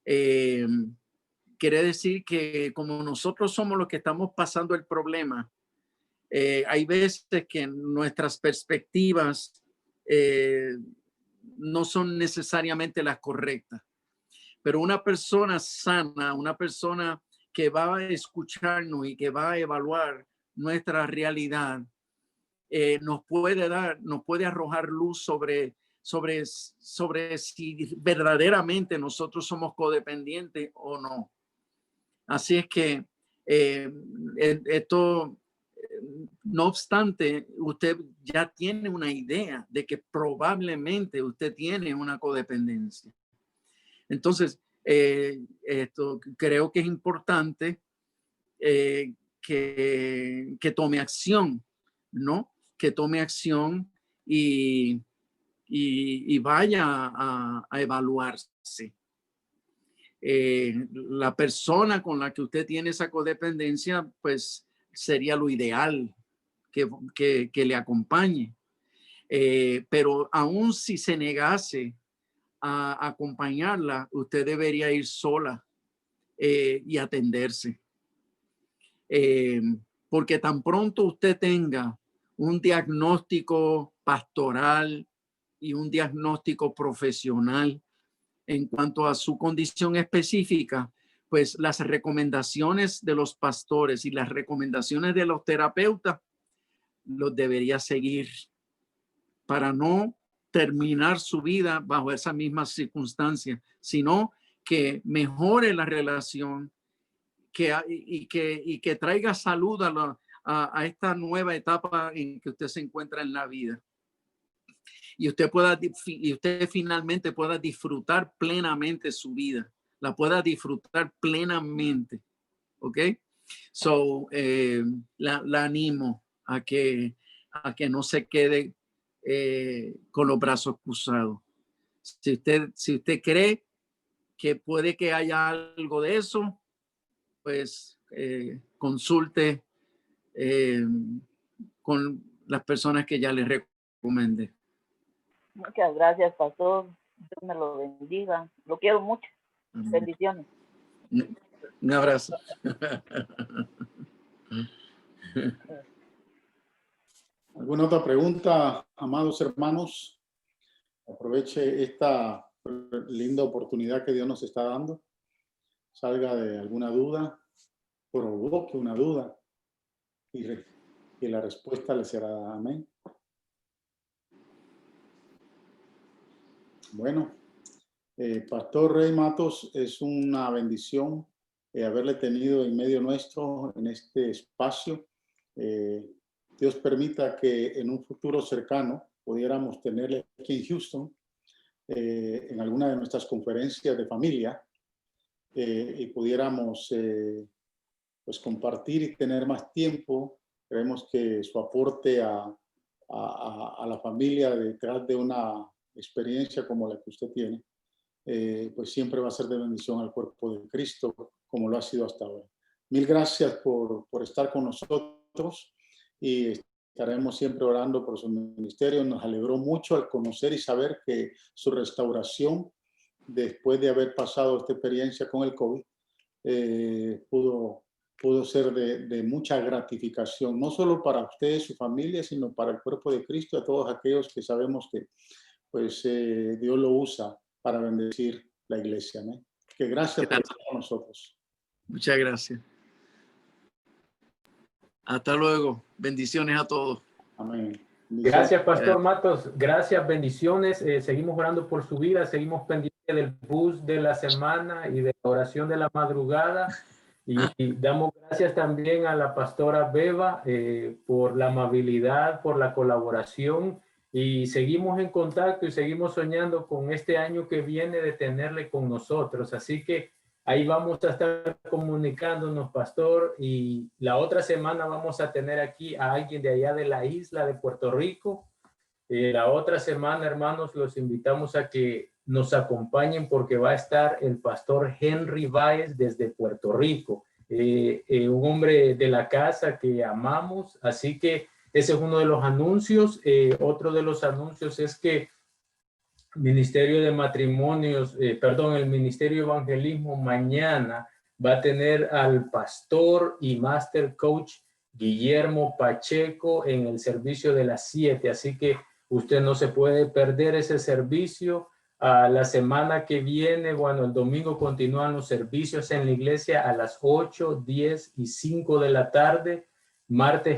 Quiere decir que como nosotros somos los que estamos pasando el problema, hay veces que nuestras perspectivas no son necesariamente las correctas. Pero una persona sana, una persona que va a escucharnos y que va a evaluar nuestra realidad, nos puede arrojar luz sobre si verdaderamente nosotros somos codependientes o no. Así es que esto, no obstante, usted ya tiene una idea de que probablemente usted tiene una codependencia. Entonces, esto creo que es importante que tome acción, ¿no? Que tome acción y vaya a evaluarse. La persona con la que usted tiene esa codependencia, pues sería lo ideal que le acompañe. Pero aún si se negase a acompañarla, usted debería ir sola y atenderse. Porque tan pronto usted tenga un diagnóstico pastoral y un diagnóstico profesional en cuanto a su condición específica, pues las recomendaciones de los pastores y las recomendaciones de los terapeutas los debería seguir para no terminar su vida bajo esa misma circunstancia, sino que mejore la relación y que traiga salud a esta nueva etapa en que usted se encuentra en la vida. Y usted finalmente pueda disfrutar plenamente su vida, la pueda disfrutar plenamente. ¿Ok? So, la animo a que no se quede con los brazos cruzados. Si usted cree que puede que haya algo de eso, pues consulte con las personas que ya les recomendé. Muchas gracias, pastor. Dios me lo bendiga. Lo quiero mucho. Bendiciones. Un abrazo. ¿Alguna otra pregunta, amados hermanos? Aproveche esta linda oportunidad que Dios nos está dando. Salga de alguna duda, provoque una duda y la respuesta le será amén. Bueno, Pastor Rey Matos, es una bendición haberle tenido en medio nuestro en este espacio. Dios permita que en un futuro cercano pudiéramos tenerle aquí en Houston en alguna de nuestras conferencias de familia y pudiéramos pues compartir y tener más tiempo. Creemos que su aporte a la familia detrás de una experiencia como la que usted tiene, pues siempre va a ser de bendición al cuerpo de Cristo, como lo ha sido hasta ahora. Mil gracias por estar con nosotros y estaremos siempre orando por su ministerio. Nos alegró mucho al conocer y saber que su restauración, después de haber pasado esta experiencia con el COVID, pudo ser de mucha gratificación, no solo para usted y su familia, sino para el cuerpo de Cristo, a todos aquellos que sabemos que pues, Dios lo usa para bendecir la iglesia, ¿no? Que gracias por estar con nosotros. Muchas gracias. Hasta luego. Bendiciones a todos. Amén. Gracias, Pastor Matos. Gracias, bendiciones. Seguimos orando por su vida. Seguimos pendientes del bus de la semana y de la oración de la madrugada. Y damos gracias también a la pastora Beba por la amabilidad, por la colaboración, y seguimos en contacto y seguimos soñando con este año que viene de tenerle con nosotros. Así que ahí vamos a estar comunicándonos, pastor, y la otra semana vamos a tener aquí a alguien de allá de la isla de Puerto Rico. La otra semana, hermanos, los invitamos a que nos acompañen porque va a estar el pastor Henry Báez desde Puerto Rico, un hombre de la casa que amamos. Así que ese es uno de los anuncios. Otro de los anuncios es que Ministerio de Matrimonios, el Ministerio de Evangelismo mañana va a tener al pastor y master coach Guillermo Pacheco en el servicio de las 7. Así que usted no se puede perder ese servicio. La semana que viene, bueno, el domingo continúan los servicios en la iglesia a las 8, 10 y 5 de la tarde. Martes